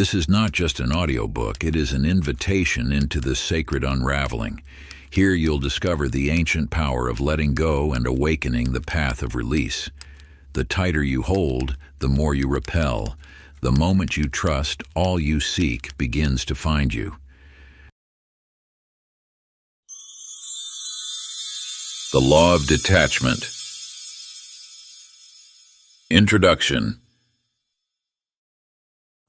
This is not just an audiobook, it is an invitation into the sacred unraveling. Here you'll discover the ancient power of letting go and awakening the path of release. The tighter you hold, the more you repel. The moment you trust, all you seek begins to find you. The Law of Detachment. Introduction.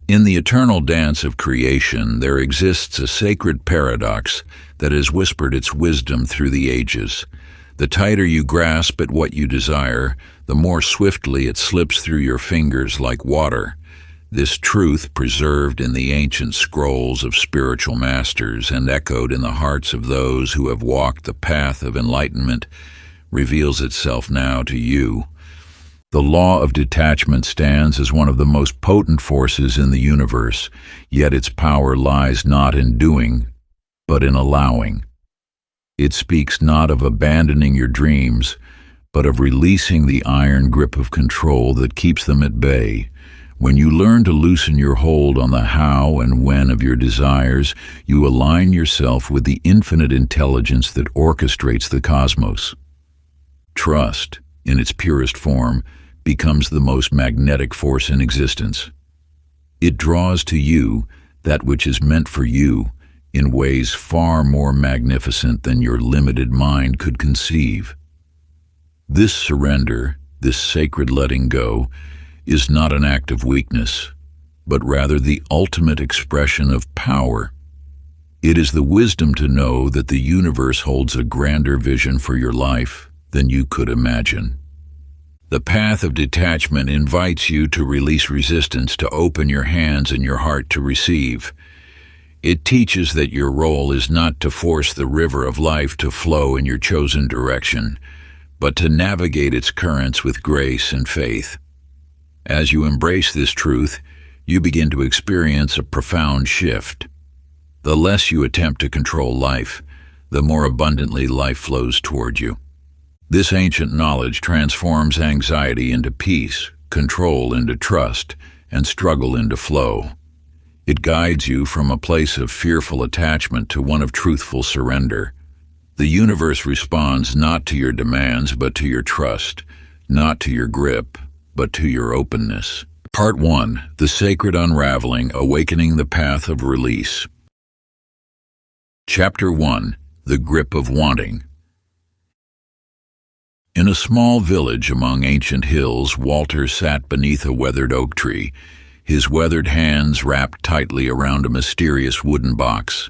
In the eternal dance of creation, there exists a sacred paradox that has whispered its wisdom through the ages. The tighter you grasp at what you desire, the more swiftly it slips through your fingers like water. This truth, preserved in the ancient scrolls of spiritual masters and echoed in the hearts of those who have walked the path of enlightenment, reveals itself now to you. The law of detachment stands as one of the most potent forces in the universe, yet its power lies not in doing, but in allowing. It speaks not of abandoning your dreams, but of releasing the iron grip of control that keeps them at bay. When you learn to loosen your hold on the how and when of your desires, you align yourself with the infinite intelligence that orchestrates the cosmos. Trust, in its purest form, becomes the most magnetic force in existence. It draws to you that which is meant for you in ways far more magnificent than your limited mind could conceive. This surrender, this sacred letting go, is not an act of weakness, but rather the ultimate expression of power. It is the wisdom to know that the universe holds a grander vision for your life than you could imagine. The path of detachment invites you to release resistance, to open your hands and your heart to receive. It teaches that your role is not to force the river of life to flow in your chosen direction, but to navigate its currents with grace and faith. As you embrace this truth, you begin to experience a profound shift. The less you attempt to control life, the more abundantly life flows toward you. This ancient knowledge transforms anxiety into peace, control into trust, and struggle into flow. It guides you from a place of fearful attachment to one of truthful surrender. The universe responds not to your demands, but to your trust, not to your grip, but to your openness. Part 1. The Sacred Unraveling, Awakening the Path of Release. Chapter 1. The Grip of Wanting. In a small village among ancient hills, Walter sat beneath a weathered oak tree, his weathered hands wrapped tightly around a mysterious wooden box.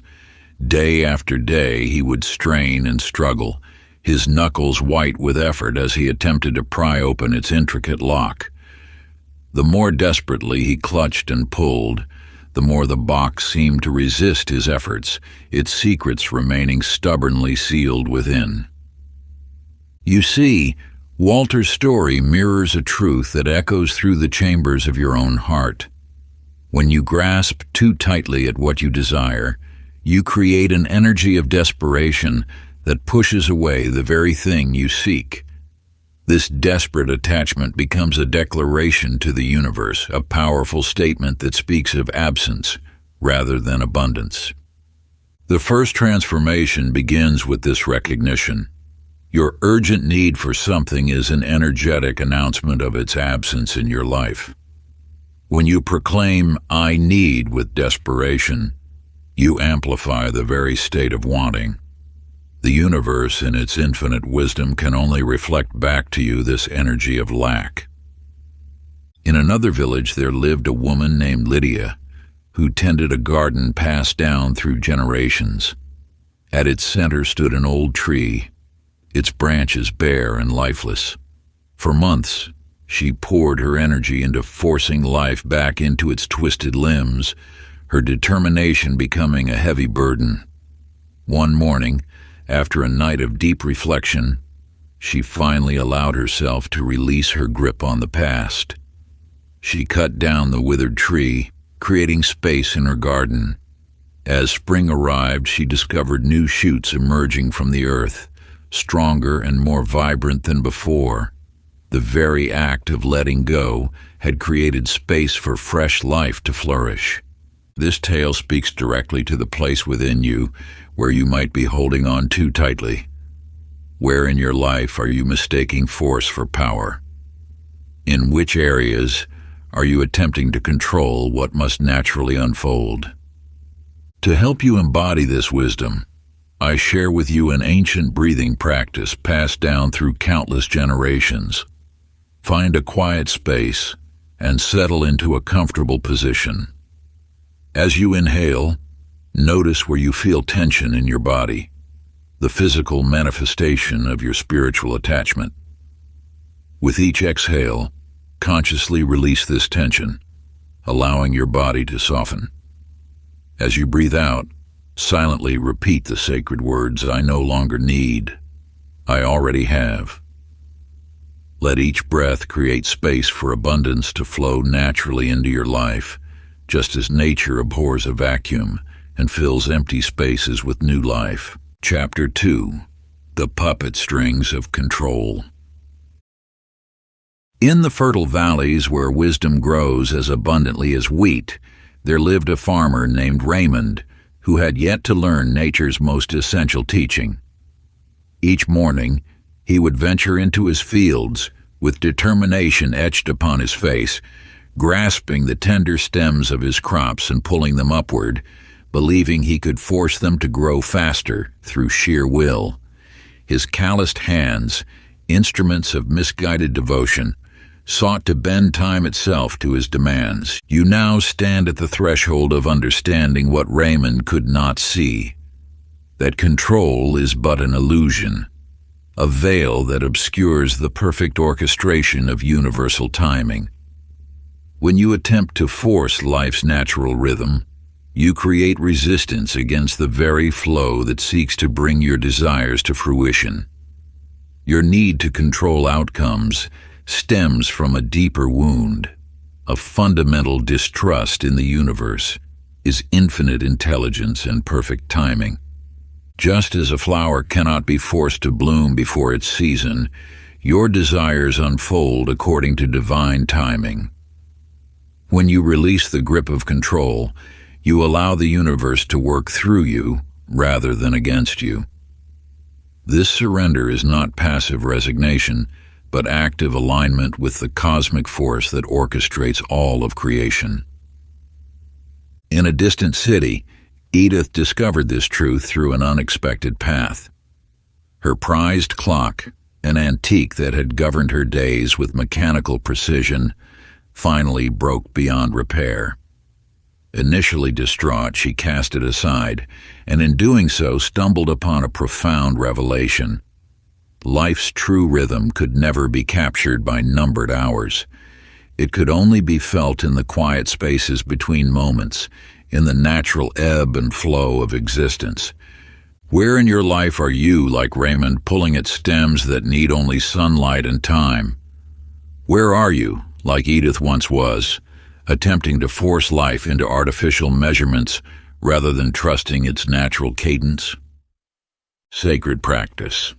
Day after day he would strain and struggle, his knuckles white with effort as he attempted to pry open its intricate lock. The more desperately he clutched and pulled, the more the box seemed to resist his efforts, its secrets remaining stubbornly sealed within. You see, Walter's story mirrors a truth that echoes through the chambers of your own heart. When you grasp too tightly at what you desire, you create an energy of desperation that pushes away the very thing you seek. This desperate attachment becomes a declaration to the universe, a powerful statement that speaks of absence rather than abundance. The first transformation begins with this recognition. Your urgent need for something is an energetic announcement of its absence in your life. When you proclaim, "I need," with desperation, you amplify the very state of wanting. The universe, in its infinite wisdom, can only reflect back to you this energy of lack. In another village there lived a woman named Lydia, who tended a garden passed down through generations. At its center stood an old tree, its branches bare and lifeless. For months, she poured her energy into forcing life back into its twisted limbs, her determination becoming a heavy burden. One morning, after a night of deep reflection, she finally allowed herself to release her grip on the past. She cut down the withered tree, creating space in her garden. As spring arrived, she discovered new shoots emerging from the earth, stronger and more vibrant than before. The very act of letting go had created space for fresh life to flourish. This tale speaks directly to the place within you where you might be holding on too tightly. Where in your life are you mistaking force for power? In which areas are you attempting to control what must naturally unfold? To help you embody this wisdom, I share with you an ancient breathing practice passed down through countless generations. Find a quiet space and settle into a comfortable position. As you inhale, notice where you feel tension in your body, the physical manifestation of your spiritual attachment. With each exhale, consciously release this tension, allowing your body to soften. As you breathe out, silently repeat the sacred words, "I no longer need, I already have." Let each breath create space for abundance to flow naturally into your life, just as nature abhors a vacuum and fills empty spaces with new life. Chapter 2. The Puppet Strings of Control. In the fertile valleys where wisdom grows as abundantly as wheat, there lived a farmer named Raymond, who had yet to learn nature's most essential teaching. Each morning, he would venture into his fields with determination etched upon his face, grasping the tender stems of his crops and pulling them upward, believing he could force them to grow faster through sheer will. His calloused hands, instruments of misguided devotion, sought to bend time itself to his demands. You now stand at the threshold of understanding what Raymond could not see, that control is but an illusion, a veil that obscures the perfect orchestration of universal timing. When you attempt to force life's natural rhythm, you create resistance against the very flow that seeks to bring your desires to fruition. Your need to control outcomes stems from a deeper wound, a fundamental distrust in the universe, His infinite intelligence and perfect timing. Just as a flower cannot be forced to bloom before its season, your desires unfold according to divine timing. When you release the grip of control, you allow the universe to work through you rather than against you. This surrender is not passive resignation, but active alignment with the cosmic force that orchestrates all of creation. In a distant city, Edith discovered this truth through an unexpected path. Her prized clock, an antique that had governed her days with mechanical precision, finally broke beyond repair. Initially distraught, she cast it aside, and in doing so stumbled upon a profound revelation. Life's true rhythm could never be captured by numbered hours. It could only be felt in the quiet spaces between moments, in the natural ebb and flow of existence. Where in your life are you, like Raymond, pulling at stems that need only sunlight and time? Where are you, like Edith once was, attempting to force life into artificial measurements rather than trusting its natural cadence? Sacred practice.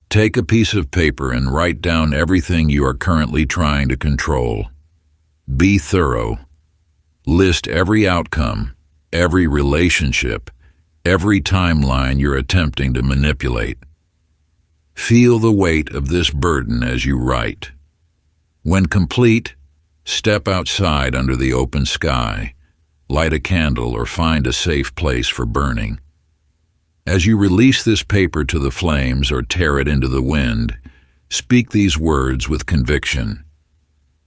Take a piece of paper and write down everything you are currently trying to control. Be thorough. List every outcome, every relationship, every timeline you're attempting to manipulate. Feel the weight of this burden as you write. When complete, step outside under the open sky, light a candle or find a safe place for burning. As you release this paper to the flames or tear it into the wind, speak these words with conviction.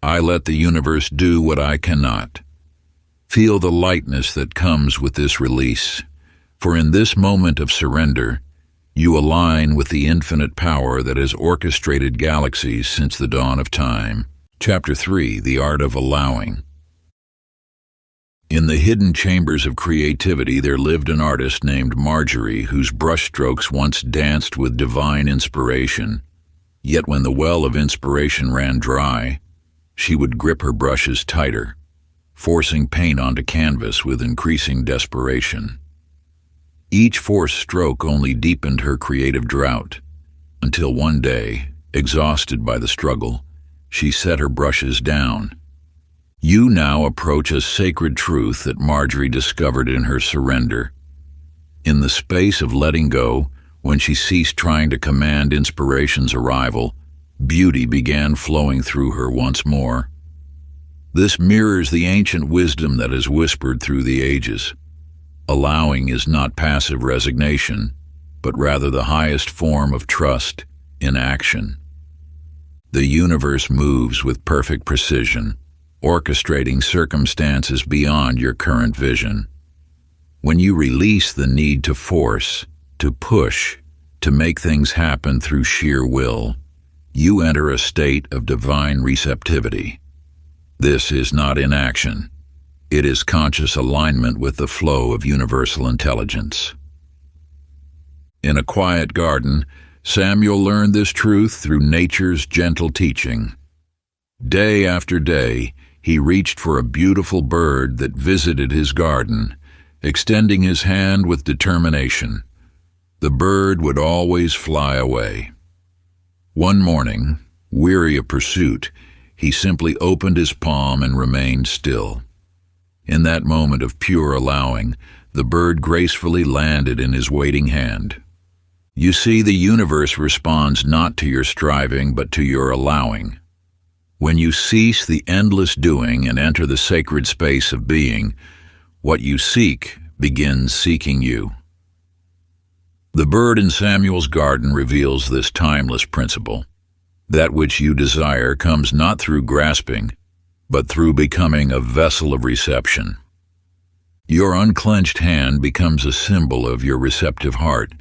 I let the universe do what I cannot. Feel the lightness that comes with this release, for in this moment of surrender, you align with the infinite power that has orchestrated galaxies since the dawn of time. Chapter 3. The Art of Allowing. In the hidden chambers of creativity there lived an artist named Marjorie, whose brushstrokes once danced with divine inspiration. Yet when the well of inspiration ran dry, she would grip her brushes tighter, forcing paint onto canvas with increasing desperation. Each forced stroke only deepened her creative drought, until one day, exhausted by the struggle, she set her brushes down. You now approach a sacred truth that Marjorie discovered in her surrender. In the space of letting go, when she ceased trying to command inspiration's arrival, beauty began flowing through her once more. This mirrors the ancient wisdom that is whispered through the ages. Allowing is not passive resignation, but rather the highest form of trust in action. The universe moves with perfect precision, orchestrating circumstances beyond your current vision. When you release the need to force, to push, to make things happen through sheer will, you enter a state of divine receptivity. This is not inaction. It is conscious alignment with the flow of universal intelligence. In a quiet garden, Samuel learned this truth through nature's gentle teaching. Day after day, he reached for a beautiful bird that visited his garden, extending his hand with determination. The bird would always fly away. One morning, weary of pursuit, he simply opened his palm and remained still. In that moment of pure allowing, the bird gracefully landed in his waiting hand. You see, the universe responds not to your striving, but to your allowing. When you cease the endless doing and enter the sacred space of being, what you seek begins seeking you. The bird in Samuel's garden reveals this timeless principle. That which you desire comes not through grasping, but through becoming a vessel of reception. Your unclenched hand becomes a symbol of your receptive heart.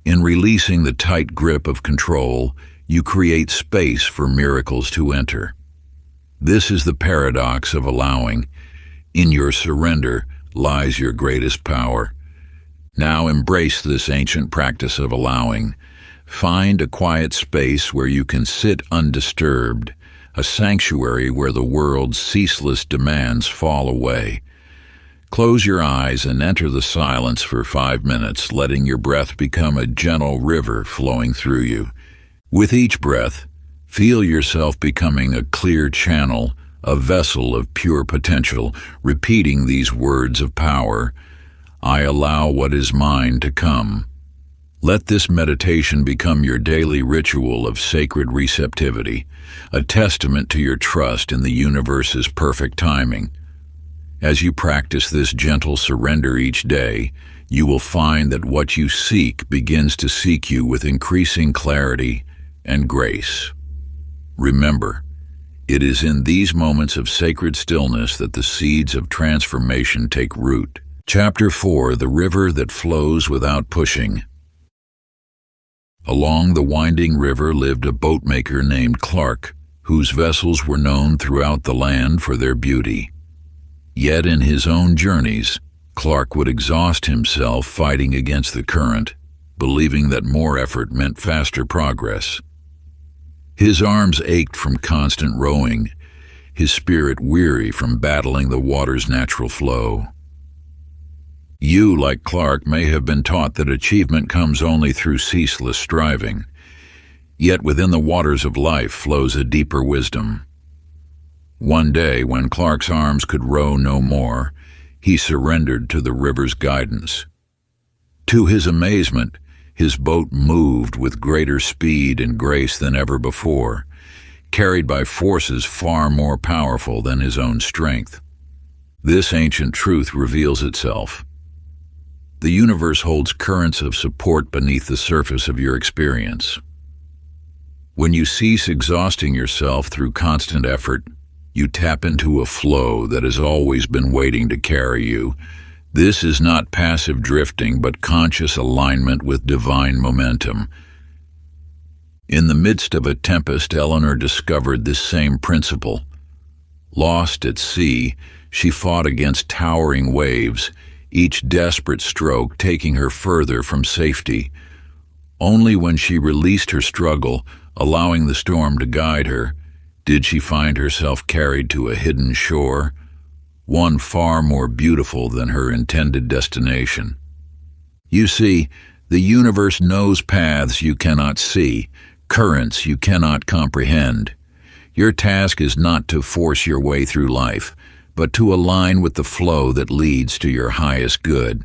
In releasing the tight grip of control, you create space for miracles to enter. This is the paradox of allowing. In your surrender lies your greatest power. Now embrace this ancient practice of allowing. Find a quiet space where you can sit undisturbed, a sanctuary where the world's ceaseless demands fall away. Close your eyes and enter the silence for 5 minutes, letting your breath become a gentle river flowing through you. With each breath, feel yourself becoming a clear channel, a vessel of pure potential, repeating these words of power. I allow what is mine to come. Let this meditation become your daily ritual of sacred receptivity, a testament to your trust in the universe's perfect timing. As you practice this gentle surrender each day, you will find that what you seek begins to seek you with increasing clarity and grace. Remember, it is in these moments of sacred stillness that the seeds of transformation take root. Chapter 4: The River That Flows Without Pushing. Along the winding river lived a boatmaker named Clark, whose vessels were known throughout the land for their beauty. Yet in his own journeys, Clark would exhaust himself fighting against the current, believing that more effort meant faster progress. His arms ached from constant rowing, his spirit weary from battling the water's natural flow. You, like Clark, may have been taught that achievement comes only through ceaseless striving. Yet within the waters of life flows a deeper wisdom. One day, when Clark's arms could row no more, he surrendered to the river's guidance. To his amazement, his boat moved with greater speed and grace than ever before, carried by forces far more powerful than his own strength. This ancient truth reveals itself. The universe holds currents of support beneath the surface of your experience. When you cease exhausting yourself through constant effort, you tap into a flow that has always been waiting to carry you. This is not passive drifting, but conscious alignment with divine momentum. In the midst of a tempest, Eleanor discovered this same principle. Lost at sea, she fought against towering waves, each desperate stroke taking her further from safety. Only when she released her struggle, allowing the storm to guide her, did she find herself carried to a hidden shore, one far more beautiful than her intended destination. You see, the universe knows paths you cannot see, currents you cannot comprehend. Your task is not to force your way through life, but to align with the flow that leads to your highest good.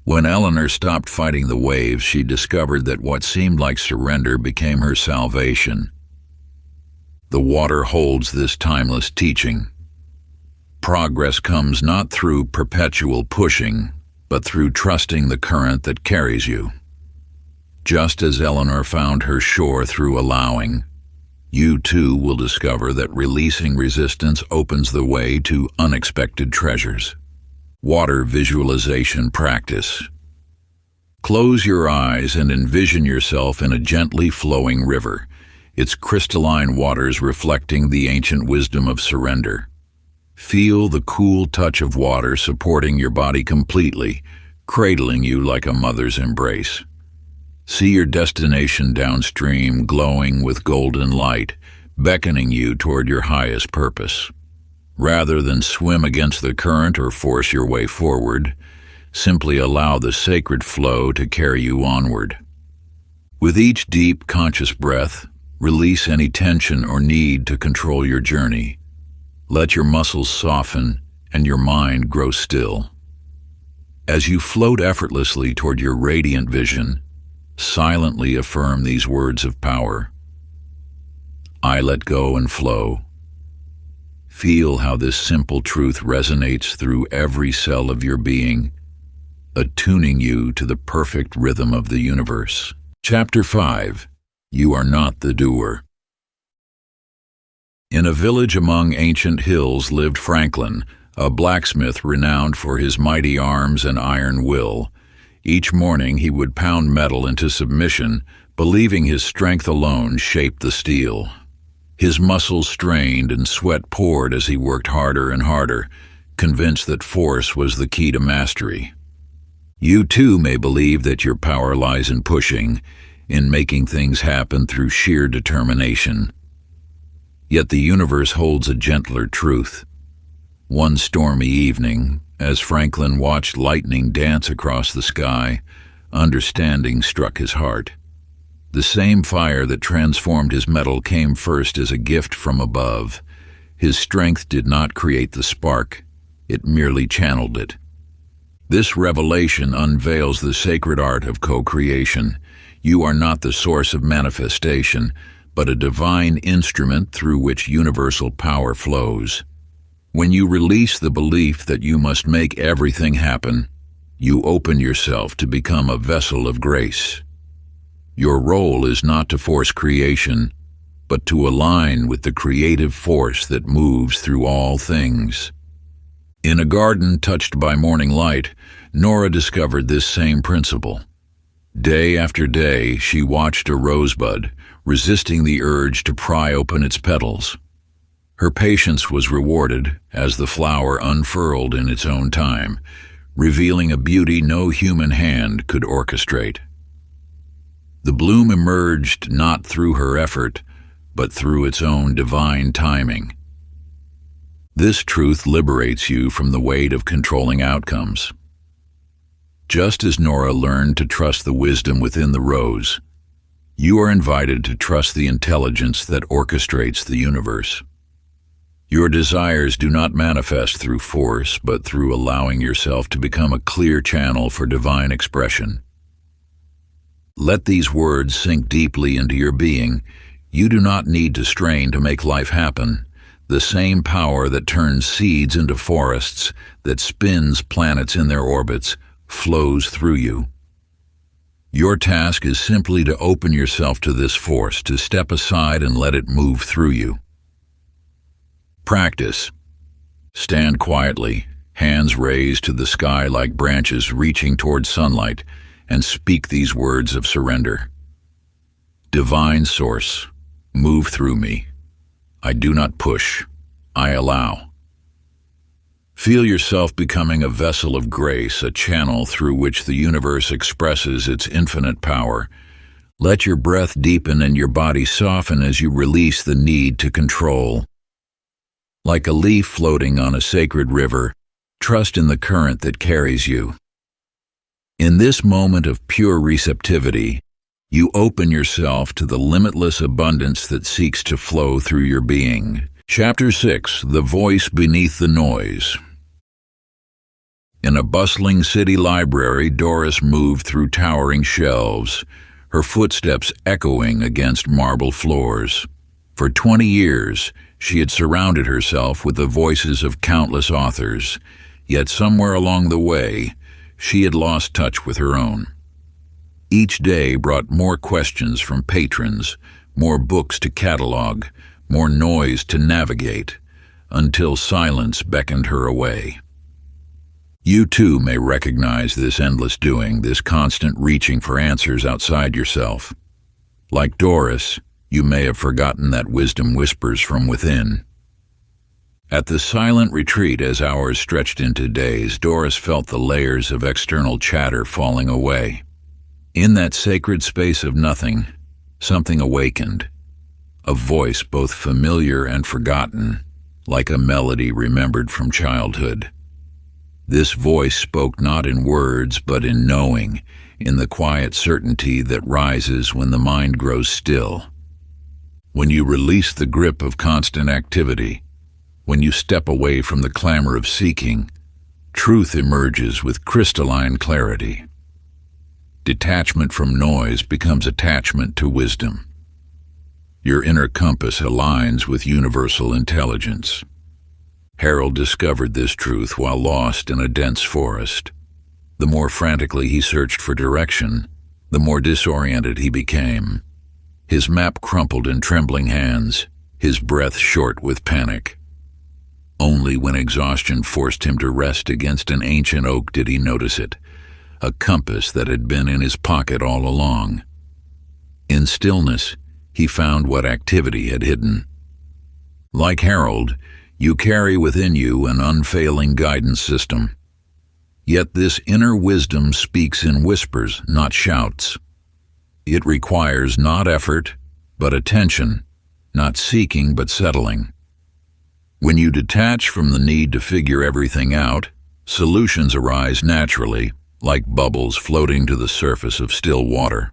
When Eleanor stopped fighting the waves, she discovered that what seemed like surrender became her salvation. The water holds this timeless teaching. Progress comes not through perpetual pushing, but through trusting the current that carries you. Just as Eleanor found her shore through allowing, you too will discover that releasing resistance opens the way to unexpected treasures. Water visualization practice. Close your eyes and envision yourself in a gently flowing river, its crystalline waters reflecting the ancient wisdom of surrender. Feel the cool touch of water supporting your body completely, cradling you like a mother's embrace. See your destination downstream glowing with golden light, beckoning you toward your highest purpose. Rather than swim against the current or force your way forward, simply allow the sacred flow to carry you onward. With each deep, conscious breath, release any tension or need to control your journey. Let your muscles soften and your mind grow still. As you float effortlessly toward your radiant vision, silently affirm these words of power. I let go and flow. Feel how this simple truth resonates through every cell of your being, attuning you to the perfect rhythm of the universe. Chapter 5. You are not the doer. In a village among ancient hills lived Franklin, a blacksmith renowned for his mighty arms and iron will. Each morning he would pound metal into submission, believing his strength alone shaped the steel. His muscles strained and sweat poured as he worked harder and harder, convinced that force was the key to mastery. You too may believe that your power lies in pushing, in making things happen through sheer determination. Yet the universe holds a gentler truth. One stormy evening, as Franklin watched lightning dance across the sky, understanding struck his heart. The same fire that transformed his metal came first as a gift from above. His strength did not create the spark, it merely channeled it. This revelation unveils the sacred art of co-creation. You are not the source of manifestation, but a divine instrument through which universal power flows. When you release the belief that you must make everything happen, you open yourself to become a vessel of grace. Your role is not to force creation, but to align with the creative force that moves through all things. In a garden touched by morning light, Nora discovered this same principle. Day after day, she watched a rosebud, resisting the urge to pry open its petals. Her patience was rewarded as the flower unfurled in its own time, revealing a beauty no human hand could orchestrate. The bloom emerged not through her effort, but through its own divine timing. This truth liberates you from the weight of controlling outcomes. Just as Nora learned to trust the wisdom within the rose, you are invited to trust the intelligence that orchestrates the universe. Your desires do not manifest through force, but through allowing yourself to become a clear channel for divine expression. Let these words sink deeply into your being. You do not need to strain to make life happen. The same power that turns seeds into forests, that spins planets in their orbits, flows through you. Your task is simply to open yourself to this force, to step aside and let it move through you. Practice. Stand quietly, hands raised to the sky like branches reaching toward sunlight, and speak these words of surrender. Divine Source, move through me. I do not push, I allow. Feel yourself becoming a vessel of grace, a channel through which the universe expresses its infinite power. Let your breath deepen and your body soften as you release the need to control. Like a leaf floating on a sacred river, trust in the current that carries you. In this moment of pure receptivity, You open yourself to the limitless abundance that seeks to flow through your being. Chapter 6: The Voice Beneath the Noise. In a bustling city library, Doris moved through towering shelves, her footsteps echoing against marble floors. For 20 years, she had surrounded herself with the voices of countless authors, yet somewhere along the way, she had lost touch with her own. Each day brought more questions from patrons, more books to catalog, more noise to navigate, until silence beckoned her away. You too may recognize this endless doing, this constant reaching for answers outside yourself. Like Doris, you may have forgotten that wisdom whispers from within. At the silent retreat, as hours stretched into days, Doris felt the layers of external chatter falling away. In that sacred space of nothing, something awakened, a voice both familiar and forgotten, like a melody remembered from childhood. This voice spoke not in words, but in knowing, in the quiet certainty that rises when the mind grows still. When you release the grip of constant activity, when you step away from the clamor of seeking, truth emerges with crystalline clarity. Detachment from noise becomes attachment to wisdom. Your inner compass aligns with universal intelligence. Harold discovered this truth while lost in a dense forest. The more frantically he searched for direction, the more disoriented he became. His map crumpled in trembling hands, his breath short with panic. Only when exhaustion forced him to rest against an ancient oak did he notice it, a compass that had been in his pocket all along. In stillness, he found what activity had hidden. Like Harold, you carry within you an unfailing guidance system. Yet this inner wisdom speaks in whispers, not shouts. It requires not effort, but attention, not seeking, but settling. When you detach from the need to figure everything out, solutions arise naturally, like bubbles floating to the surface of still water.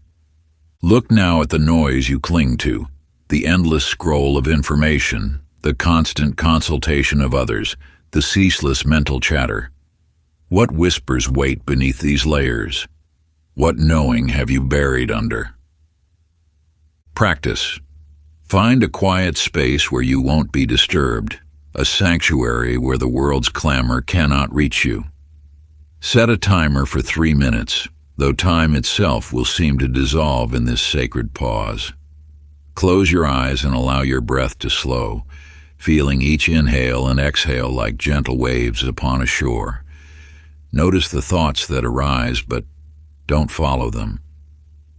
Look now at the noise you cling to, the endless scroll of information, the constant consultation of others, the ceaseless mental chatter. What whispers wait beneath these layers? What knowing have you buried under? Practice. Find a quiet space where you won't be disturbed, a sanctuary where the world's clamor cannot reach you. Set a timer for 3 minutes, though time itself will seem to dissolve in this sacred pause. Close your eyes and allow your breath to slow, feeling each inhale and exhale like gentle waves upon a shore. Notice the thoughts that arise, but don't follow them.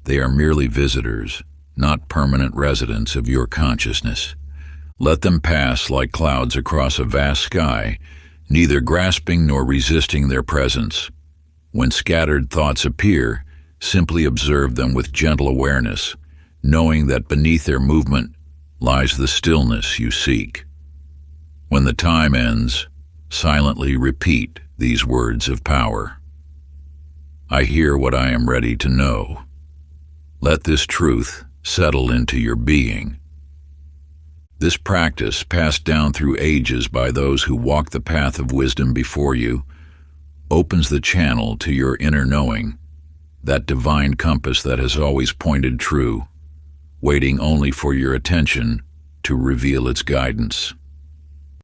They are merely visitors, not permanent residents of your consciousness. Let them pass like clouds across a vast sky, neither grasping nor resisting their presence. When scattered thoughts appear, simply observe them with gentle awareness, knowing that beneath their movement lies the stillness you seek. When the time ends, silently repeat these words of power. I hear what I am ready to know. Let this truth settle into your being. This practice, passed down through ages by those who walk the path of wisdom before you, opens the channel to your inner knowing, that divine compass that has always pointed true, waiting only for your attention to reveal its guidance.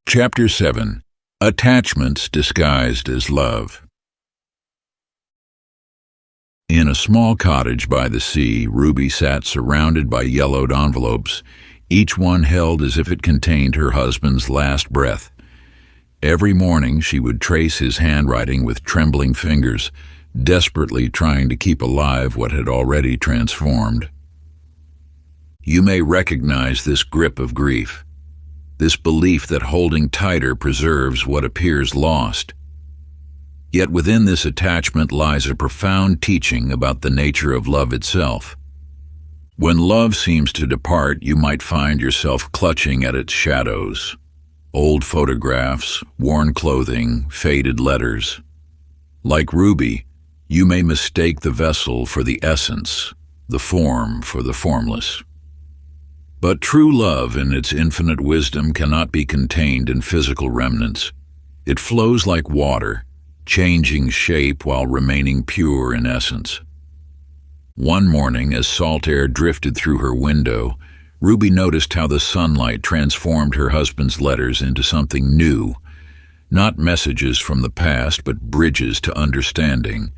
Chapter 7: Attachments Disguised as Love. In a small cottage by the sea, Ruby sat surrounded by yellowed envelopes, each one held as if it contained her husband's last breath. Every morning she would trace his handwriting with trembling fingers, desperately trying to keep alive what had already transformed. You may recognize this grip of grief, this belief that holding tighter preserves what appears lost. Yet within this attachment lies a profound teaching about the nature of love itself. When love seems to depart, you might find yourself clutching at its shadows. Old photographs, worn clothing, faded letters. Like Ruby, you may mistake the vessel for the essence, the form for the formless. But true love in its infinite wisdom cannot be contained in physical remnants. It flows like water, changing shape while remaining pure in essence. One morning, as salt air drifted through her window, Ruby noticed how the sunlight transformed her husband's letters into something new. Not messages from the past, but bridges to understanding.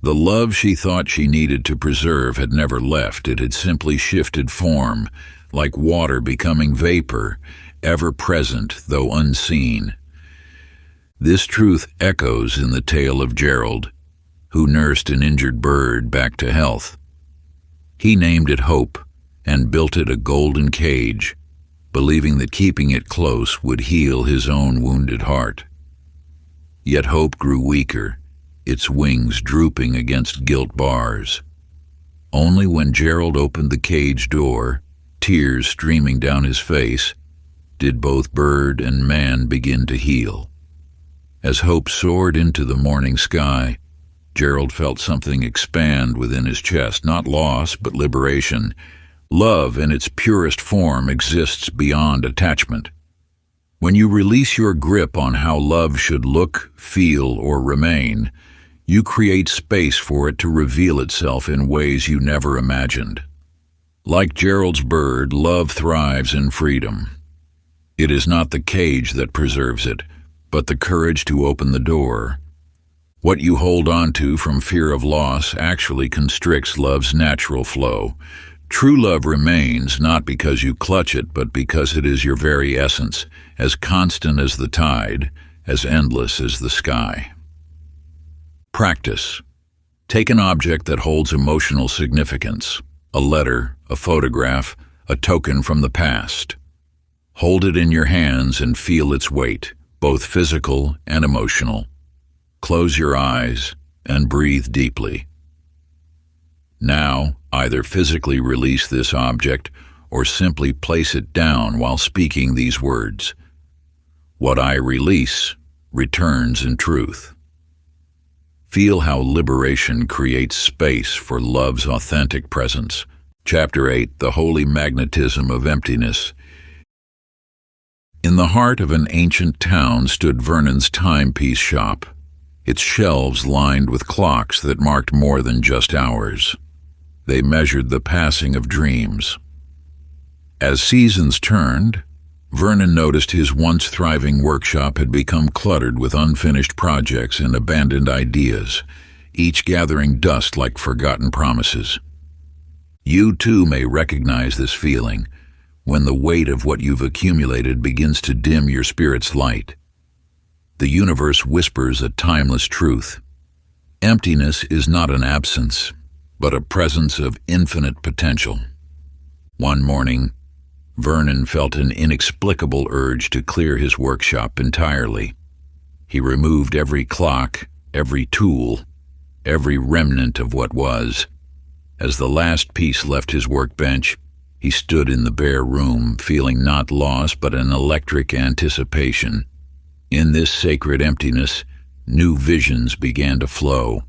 The love she thought she needed to preserve had never left. It had simply shifted form, like water becoming vapor, ever present though unseen. This truth echoes in the tale of Gerald, who nursed an injured bird back to health. He named it Hope and built it a golden cage, believing that keeping it close would heal his own wounded heart. Yet Hope grew weaker, its wings drooping against gilt bars. Only when Gerald opened the cage door, tears streaming down his face, did both bird and man begin to heal. As Hope soared into the morning sky, Gerald felt something expand within his chest, not loss, but liberation. Love in its purest form exists beyond attachment. When you release your grip on how love should look, feel, or remain, you create space for it to reveal itself in ways you never imagined. Like Gerald's bird, love thrives in freedom. It is not the cage that preserves it, but the courage to open the door. What you hold on to from fear of loss actually constricts love's natural flow. True love remains not because you clutch it, but because it is your very essence, as constant as the tide, as endless as the sky. Practice. Take an object that holds emotional significance, a letter, a photograph, a token from the past. Hold it in your hands and feel its weight, both physical and emotional. Close your eyes and breathe deeply. Now, either physically release this object or simply place it down while speaking these words. What I release returns in truth. Feel how liberation creates space for love's authentic presence. Chapter 8, The Holy Magnetism of Emptiness. In the heart of an ancient town stood Vernon's timepiece shop, its shelves lined with clocks that marked more than just hours. They measured the passing of dreams. As seasons turned, Vernon noticed his once thriving workshop had become cluttered with unfinished projects and abandoned ideas, each gathering dust like forgotten promises. You too may recognize this feeling when the weight of what you've accumulated begins to dim your spirit's light. The universe whispers a timeless truth. Emptiness is not an absence, but a presence of infinite potential. One morning, Vernon felt an inexplicable urge to clear his workshop entirely. He removed every clock, every tool, every remnant of what was. As the last piece left his workbench, he stood in the bare room, feeling not loss but an electric anticipation. In this sacred emptiness, new visions began to flow,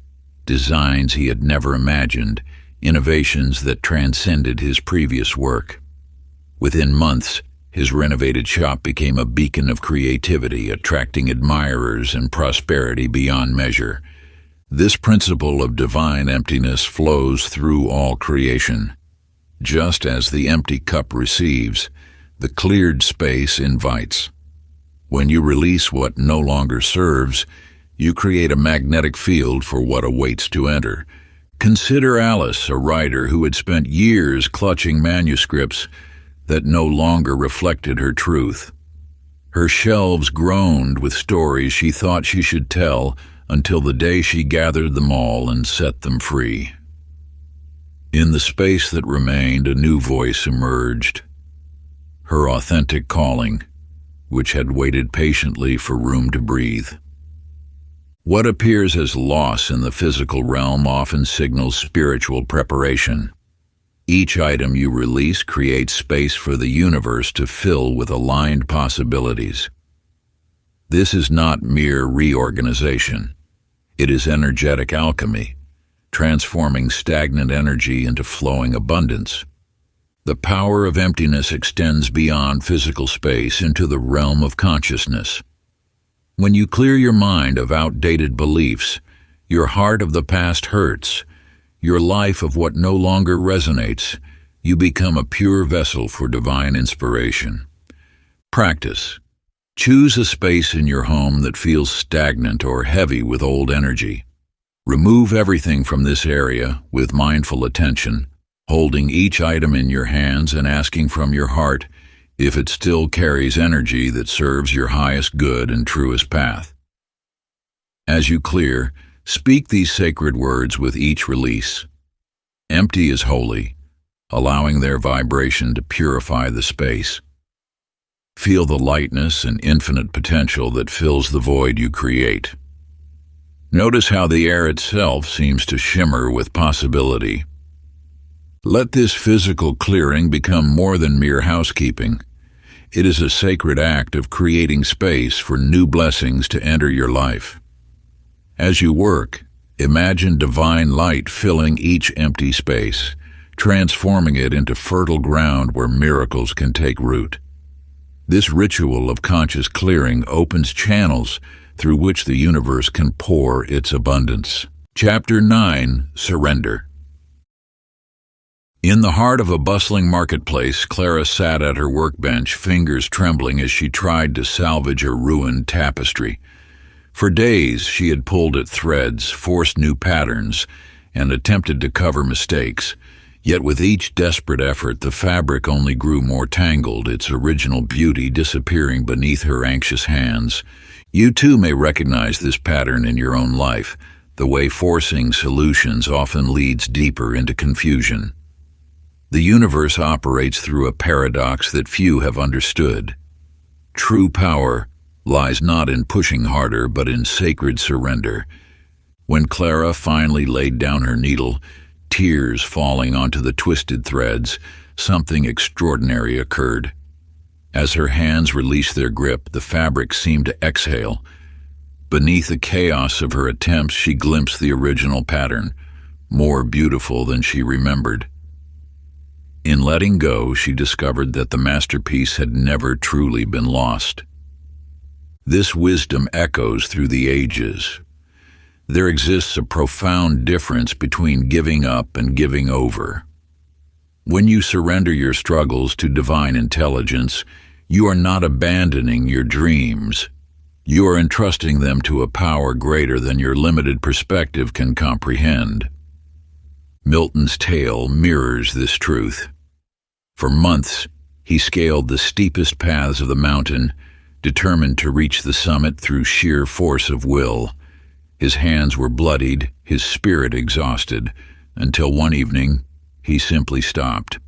designs he had never imagined, innovations that transcended his previous work. Within months, his renovated shop became a beacon of creativity, attracting admirers and prosperity beyond measure. This principle of divine emptiness flows through all creation. Just as the empty cup receives, the cleared space invites. When you release what no longer serves, you create a magnetic field for what awaits to enter. Consider Alice, a writer who had spent years clutching manuscripts that no longer reflected her truth. Her shelves groaned with stories she thought she should tell until the day she gathered them all and set them free. In the space that remained, a new voice emerged, her authentic calling, which had waited patiently for room to breathe. What appears as loss in the physical realm often signals spiritual preparation. Each item you release creates space for the universe to fill with aligned possibilities. This is not mere reorganization. It is energetic alchemy, transforming stagnant energy into flowing abundance. The power of emptiness extends beyond physical space into the realm of consciousness. When you clear your mind of outdated beliefs, your heart of the past hurts, your life of what no longer resonates, you become a pure vessel for divine inspiration. Practice. Choose a space in your home that feels stagnant or heavy with old energy. Remove everything from this area with mindful attention, holding each item in your hands and asking from your heart if it still carries energy that serves your highest good and truest path. As you clear, speak these sacred words with each release. Empty is holy, allowing their vibration to purify the space. Feel the lightness and infinite potential that fills the void you create. Notice how the air itself seems to shimmer with possibility. Let this physical clearing become more than mere housekeeping. It is a sacred act of creating space for new blessings to enter your life. As you work, imagine divine light filling each empty space, transforming it into fertile ground where miracles can take root. This ritual of conscious clearing opens channels through which the universe can pour its abundance. Chapter 9. Surrender. In the heart of a bustling marketplace, Clara sat at her workbench, fingers trembling as she tried to salvage a ruined tapestry. For days she had pulled at threads, forced new patterns, and attempted to cover mistakes. Yet with each desperate effort, the fabric only grew more tangled, its original beauty disappearing beneath her anxious hands. You too may recognize this pattern in your own life, the way forcing solutions often leads deeper into confusion. The universe operates through a paradox that few have understood. True power lies not in pushing harder, but in sacred surrender. When Clara finally laid down her needle, tears falling onto the twisted threads, something extraordinary occurred. As her hands released their grip, the fabric seemed to exhale. Beneath the chaos of her attempts, she glimpsed the original pattern, more beautiful than she remembered. In letting go, she discovered that the masterpiece had never truly been lost. This wisdom echoes through the ages. There exists a profound difference between giving up and giving over. When you surrender your struggles to divine intelligence, you are not abandoning your dreams. You are entrusting them to a power greater than your limited perspective can comprehend. Milton's tale mirrors this truth. For months, he scaled the steepest paths of the mountain, determined to reach the summit through sheer force of will. His hands were bloodied, his spirit exhausted, until one evening he simply stopped.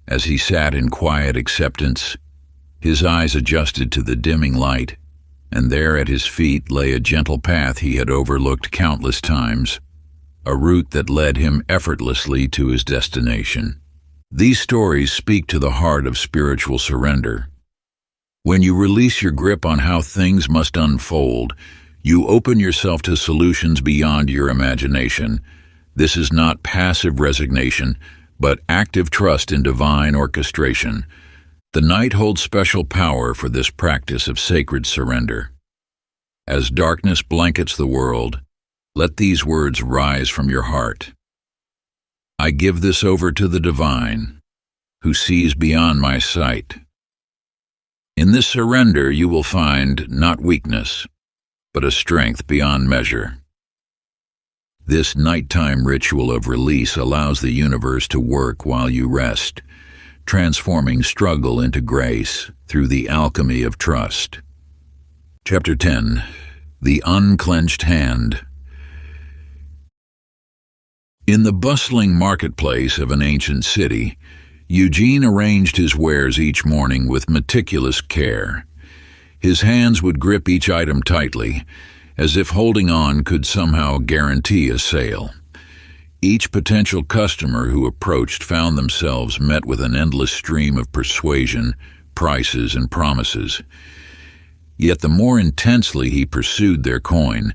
As he sat in quiet acceptance, his eyes adjusted to the dimming light, and there at his feet lay a gentle path he had overlooked countless times, a route that led him effortlessly to his destination. These stories speak to the heart of spiritual surrender. When you release your grip on how things must unfold, you open yourself to solutions beyond your imagination. This is not passive resignation, but active trust in divine orchestration. The night holds special power for this practice of sacred surrender. As darkness blankets the world, let these words rise from your heart. I give this over to the divine, who sees beyond my sight. In this surrender you will find not weakness, but a strength beyond measure. This nighttime ritual of release allows the universe to work while you rest, transforming struggle into grace through the alchemy of trust. Chapter 10. The Unclenched Hand. In the bustling marketplace of an ancient city, Eugene arranged his wares each morning with meticulous care. His hands would grip each item tightly, as if holding on could somehow guarantee a sale. Each potential customer who approached found themselves met with an endless stream of persuasion, prices, and promises. Yet the more intensely he pursued their coin,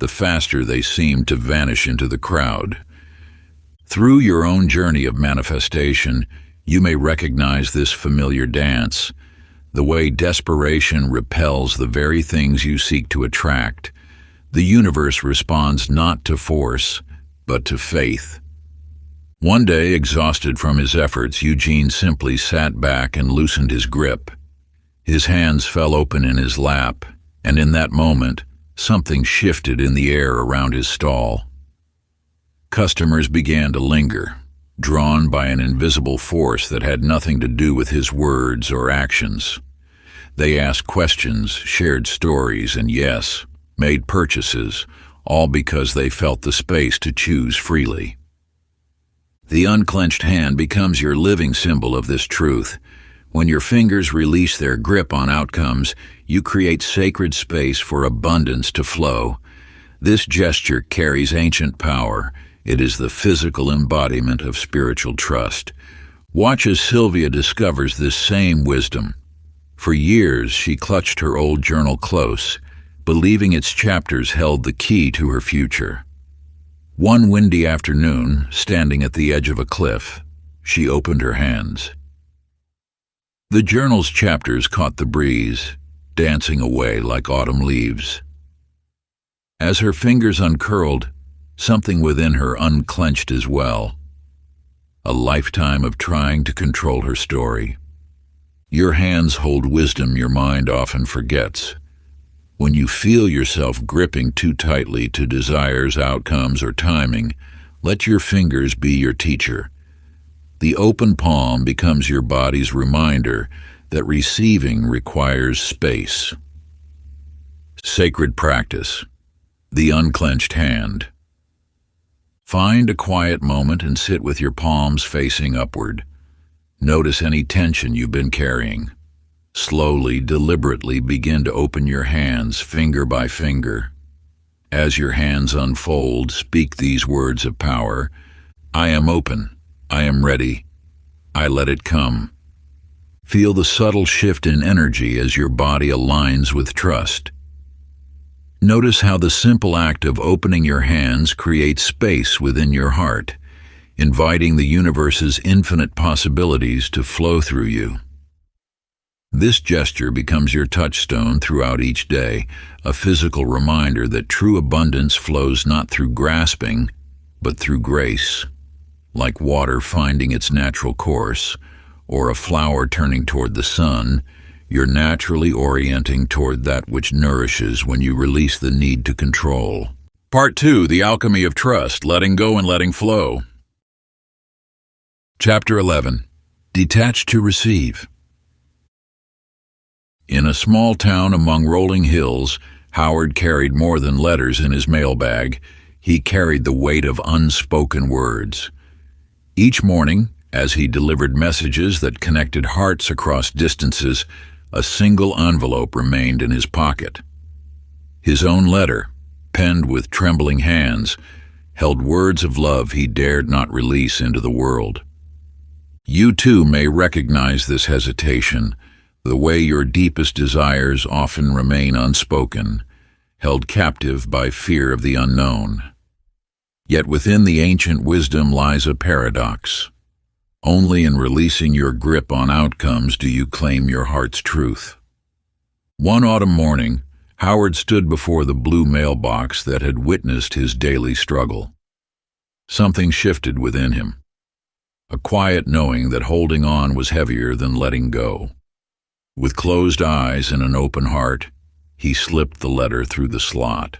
the faster they seemed to vanish into the crowd. Through your own journey of manifestation, you may recognize this familiar dance, the way desperation repels the very things you seek to attract. The universe responds not to force, but to faith. One day, exhausted from his efforts, Eugene simply sat back and loosened his grip. His hands fell open in his lap, and in that moment, something shifted in the air around his stall. Customers began to linger, drawn by an invisible force that had nothing to do with his words or actions. They asked questions, shared stories, and yes, made purchases, all because they felt the space to choose freely. The unclenched hand becomes your living symbol of this truth. When your fingers release their grip on outcomes, you create sacred space for abundance to flow. This gesture carries ancient power. It is the physical embodiment of spiritual trust. Watch as Sylvia discovers this same wisdom. For years, she clutched her old journal close, believing its chapters held the key to her future. One windy afternoon, standing at the edge of a cliff, she opened her hands. The journal's chapters caught the breeze, dancing away like autumn leaves. As her fingers uncurled, something within her unclenched as well. A lifetime of trying to control her story. Your hands hold wisdom your mind often forgets. When you feel yourself gripping too tightly to desires, outcomes, or timing, let your fingers be your teacher. The open palm becomes your body's reminder that receiving requires space. Sacred practice. The unclenched hand. Find a quiet moment and sit with your palms facing upward. Notice any tension you've been carrying. Slowly, deliberately begin to open your hands finger by finger. As your hands unfold, speak these words of power. I am open. I am ready. I let it come. Feel the subtle shift in energy as your body aligns with trust. Notice how the simple act of opening your hands creates space within your heart, inviting the universe's infinite possibilities to flow through you. This gesture becomes your touchstone throughout each day, a physical reminder that true abundance flows not through grasping, but through grace. Like water finding its natural course, or a flower turning toward the sun, you're naturally orienting toward that which nourishes when you release the need to control. Part 2, The Alchemy of Trust, Letting Go and Letting Flow. Chapter 11, Detached to Receive. In a small town among rolling hills, Howard carried more than letters in his mailbag. He carried the weight of unspoken words. Each morning, as he delivered messages that connected hearts across distances, a single envelope remained in his pocket. His own letter, penned with trembling hands, held words of love he dared not release into the world. You too may recognize this hesitation, the way your deepest desires often remain unspoken, held captive by fear of the unknown. Yet within the ancient wisdom lies a paradox. Only in releasing your grip on outcomes do you claim your heart's truth. One autumn morning, Howard stood before the blue mailbox that had witnessed his daily struggle. Something shifted within him, a quiet knowing that holding on was heavier than letting go. With closed eyes and an open heart, he slipped the letter through the slot.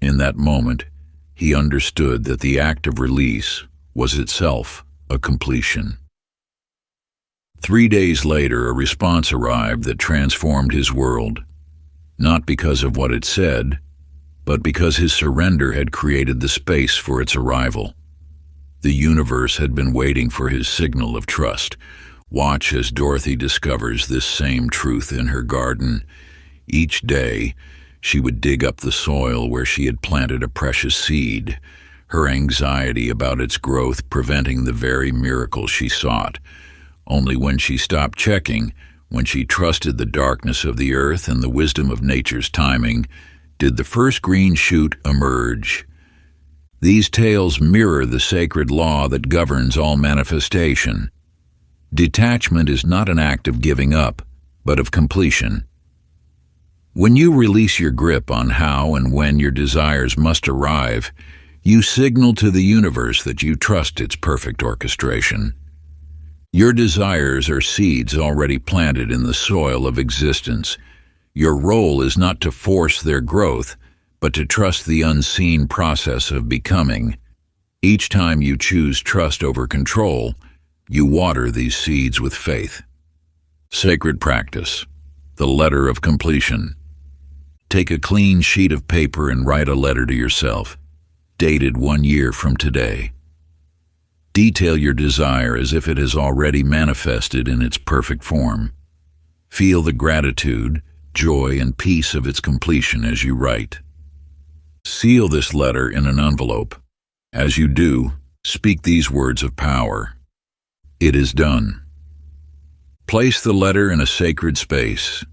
In that moment, he understood that the act of release was itself a completion. 3 days later, a response arrived that transformed his world, not because of what it said, but because his surrender had created the space for its arrival. The universe had been waiting for his signal of trust. Watch as Dorothy discovers this same truth in her garden. Each day, she would dig up the soil where she had planted a precious seed, her anxiety about its growth preventing the very miracle she sought. Only when she stopped checking, when she trusted the darkness of the earth and the wisdom of nature's timing, did the first green shoot emerge. These tales mirror the sacred law that governs all manifestation. Detachment is not an act of giving up, but of completion. When you release your grip on how and when your desires must arrive, you signal to the universe that you trust its perfect orchestration. Your desires are seeds already planted in the soil of existence. Your role is not to force their growth, but to trust the unseen process of becoming. Each time you choose trust over control, you water these seeds with faith. Sacred practice, the letter of completion. Take a clean sheet of paper and write a letter to yourself, dated 1 year from today. Detail your desire as if it has already manifested in its perfect form. Feel the gratitude, joy, and peace of its completion as you write. Seal this letter in an envelope. As you do, speak these words of power. It is done. Place the letter in a sacred space,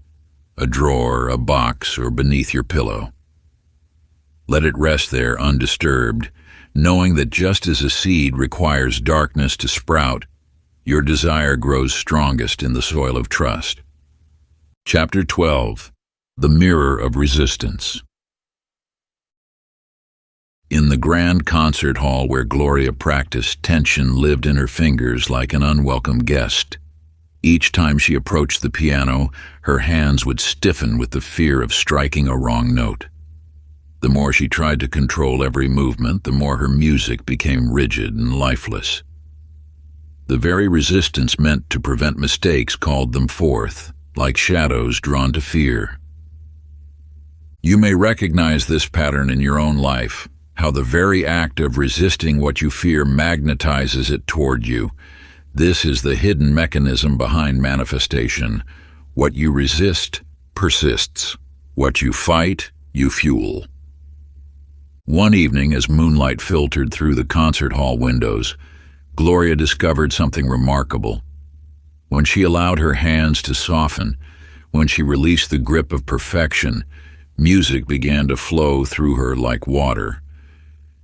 a drawer, a box, or beneath your pillow. Let it rest there undisturbed, knowing that just as a seed requires darkness to sprout, your desire grows strongest in the soil of trust. Chapter 12. The Mirror of Resistance. In the grand concert hall where Gloria practiced, tension lived in her fingers like an unwelcome guest. Each time she approached the piano, her hands would stiffen with the fear of striking a wrong note. The more she tried to control every movement, the more her music became rigid and lifeless. The very resistance meant to prevent mistakes called them forth, like shadows drawn to fear. You may recognize this pattern in your own life, how the very act of resisting what you fear magnetizes it toward you. This is the hidden mechanism behind manifestation. What you resist persists. What you fight, you fuel. One evening, as moonlight filtered through the concert hall windows, Gloria discovered something remarkable. When she allowed her hands to soften, when she released the grip of perfection, music began to flow through her like water.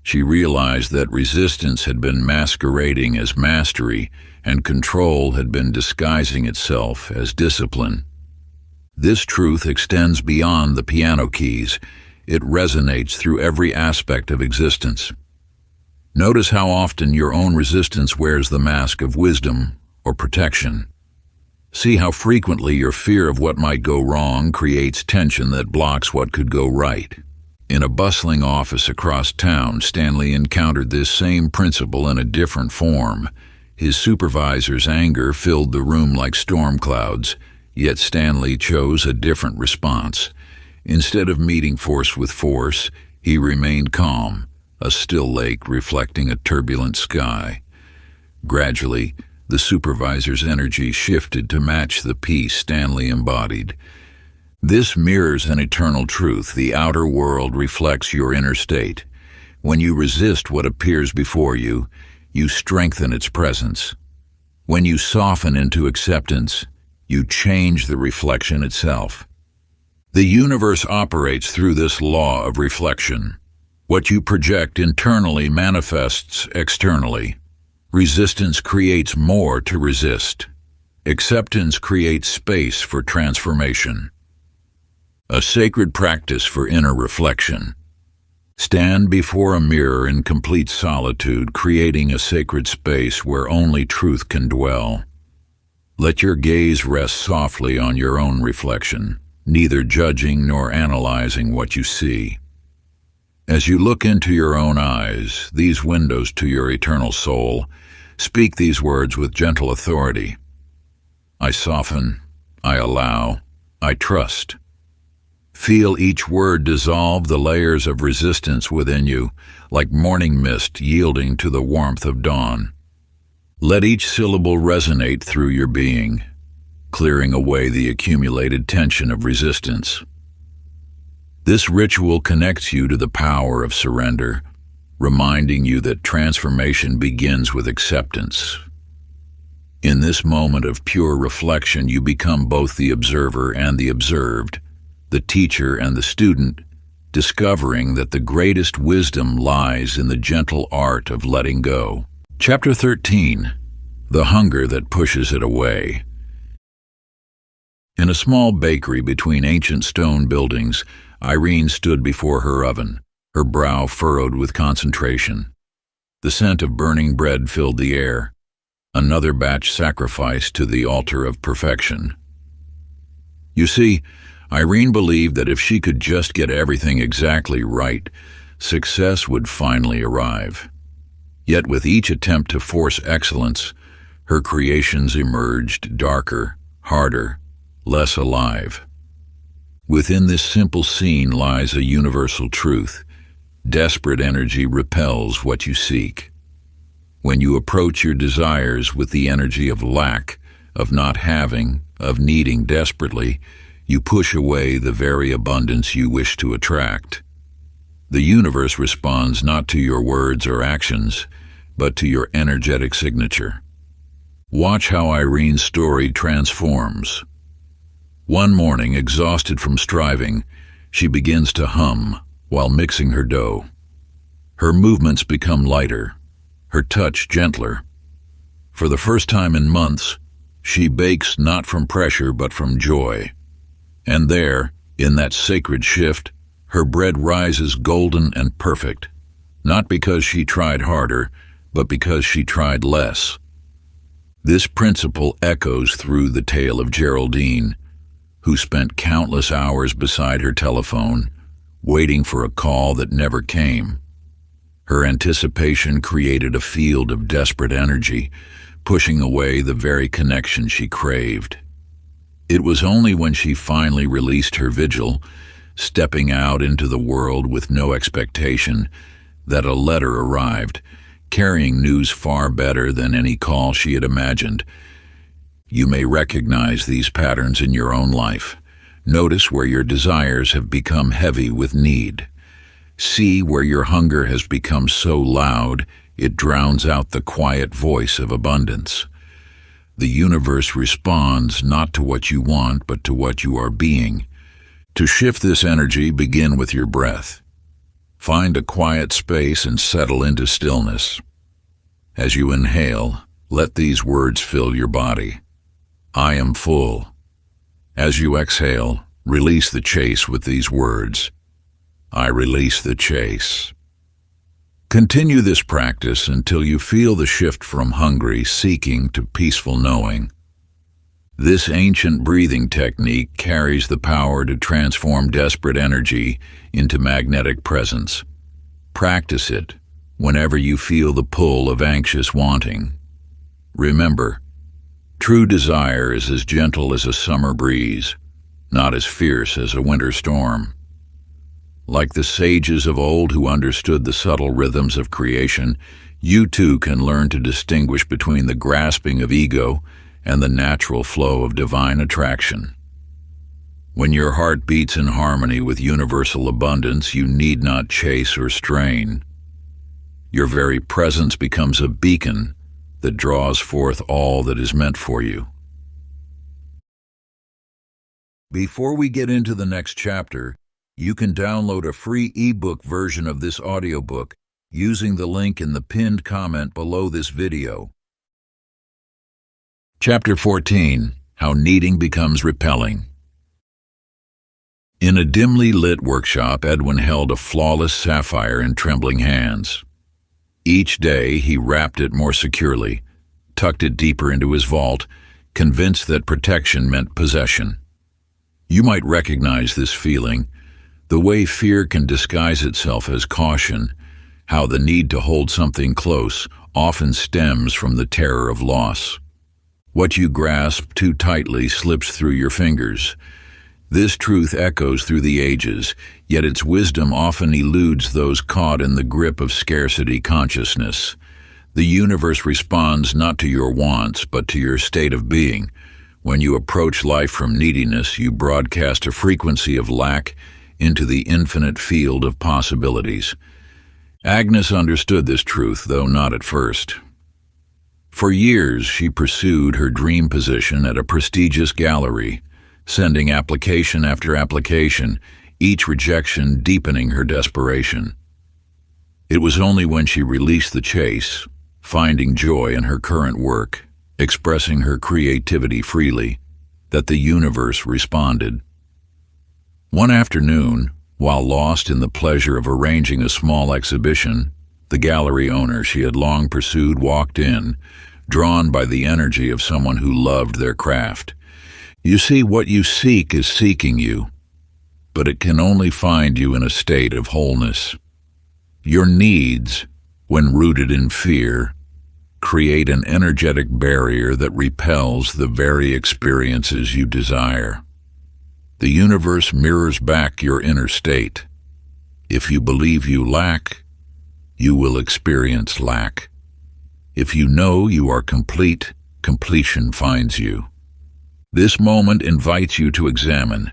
She realized that resistance had been masquerading as mastery, and control had been disguising itself as discipline. This truth extends beyond the piano keys. It resonates through every aspect of existence. Notice how often your own resistance wears the mask of wisdom or protection. See how frequently your fear of what might go wrong creates tension that blocks what could go right. In a bustling office across town, Stanley encountered this same principle in a different form. His supervisor's anger filled the room like storm clouds, yet Stanley chose a different response. Instead of meeting force with force, he remained calm, a still lake reflecting a turbulent sky. Gradually, the supervisor's energy shifted to match the peace Stanley embodied. This mirrors an eternal truth. The outer world reflects your inner state. When you resist what appears before you, you strengthen its presence. When you soften into acceptance, you change the reflection itself. The universe operates through this law of reflection. What you project internally manifests externally. Resistance creates more to resist. Acceptance creates space for transformation. A sacred practice for inner reflection. Stand before a mirror in complete solitude, creating a sacred space where only truth can dwell. Let your gaze rest softly on your own reflection, neither judging nor analyzing what you see. As you look into your own eyes, these windows to your eternal soul, speak these words with gentle authority. I soften, I allow, I trust. Feel each word dissolve the layers of resistance within you, like morning mist yielding to the warmth of dawn. Let each syllable resonate through your being, clearing away the accumulated tension of resistance. This ritual connects you to the power of surrender, reminding you that transformation begins with acceptance. In this moment of pure reflection, you become both the observer and the observed, the teacher and the student, discovering that the greatest wisdom lies in the gentle art of letting go. Chapter 13. The Hunger That Pushes It Away. In a small bakery between ancient stone buildings, Irene stood before her oven, her brow furrowed with concentration. The scent of burning bread filled the air, another batch sacrificed to the altar of perfection. You see, Irene believed that if she could just get everything exactly right, success would finally arrive. Yet with each attempt to force excellence, her creations emerged darker, harder, less alive. Within this simple scene lies a universal truth. Desperate energy repels what you seek. When you approach your desires with the energy of lack, of not having, of needing desperately, you push away the very abundance you wish to attract. The universe responds not to your words or actions, but to your energetic signature. Watch how Irene's story transforms. One morning, exhausted from striving, she begins to hum while mixing her dough. Her movements become lighter, her touch gentler. For the first time in months, she bakes not from pressure but from joy. And there, in that sacred shift, her bread rises golden and perfect, not because she tried harder, but because she tried less. This principle echoes through the tale of Geraldine, who spent countless hours beside her telephone, waiting for a call that never came. Her anticipation created a field of desperate energy, pushing away the very connection she craved. It was only when she finally released her vigil, stepping out into the world with no expectation, that a letter arrived, carrying news far better than any call she had imagined. You may recognize these patterns in your own life. Notice where your desires have become heavy with need. See where your hunger has become so loud it drowns out the quiet voice of abundance. The universe responds not to what you want, but to what you are being. To shift this energy, begin with your breath. Find a quiet space and settle into stillness. As you inhale, let these words fill your body. I am full. As you exhale, release the chase with these words. I release the chase. Continue this practice until you feel the shift from hungry seeking to peaceful knowing. This ancient breathing technique carries the power to transform desperate energy into magnetic presence. Practice it whenever you feel the pull of anxious wanting. Remember, true desire is as gentle as a summer breeze, not as fierce as a winter storm. Like the sages of old who understood the subtle rhythms of creation, you too can learn to distinguish between the grasping of ego and the natural flow of divine attraction. When your heart beats in harmony with universal abundance, you need not chase or strain. Your very presence becomes a beacon that draws forth all that is meant for you. Before we get into the next chapter, you can download a free ebook version of this audiobook using the link in the pinned comment below this video. Chapter 14. How Needing Becomes Repelling. In a dimly lit workshop, Edwin held a flawless sapphire in trembling hands. Each day he wrapped it more securely, tucked it deeper into his vault, convinced that protection meant possession. You might recognize this feeling, the way fear can disguise itself as caution, how the need to hold something close often stems from the terror of loss. What you grasp too tightly slips through your fingers. This truth echoes through the ages, yet its wisdom often eludes those caught in the grip of scarcity consciousness. The universe responds not to your wants, but to your state of being. When you approach life from neediness, you broadcast a frequency of lack into the infinite field of possibilities. Agnes understood this truth, though not at first. For years, she pursued her dream position at a prestigious gallery, sending application after application, each rejection deepening her desperation. It was only when she released the chase, finding joy in her current work, expressing her creativity freely, that the universe responded. One afternoon, while lost in the pleasure of arranging a small exhibition, the gallery owner she had long pursued walked in, drawn by the energy of someone who loved their craft. You see, what you seek is seeking you, but it can only find you in a state of wholeness. Your needs, when rooted in fear, create an energetic barrier that repels the very experiences you desire. The universe mirrors back your inner state. If you believe you lack, you will experience lack. If you know you are complete, completion finds you. This moment invites you to examine,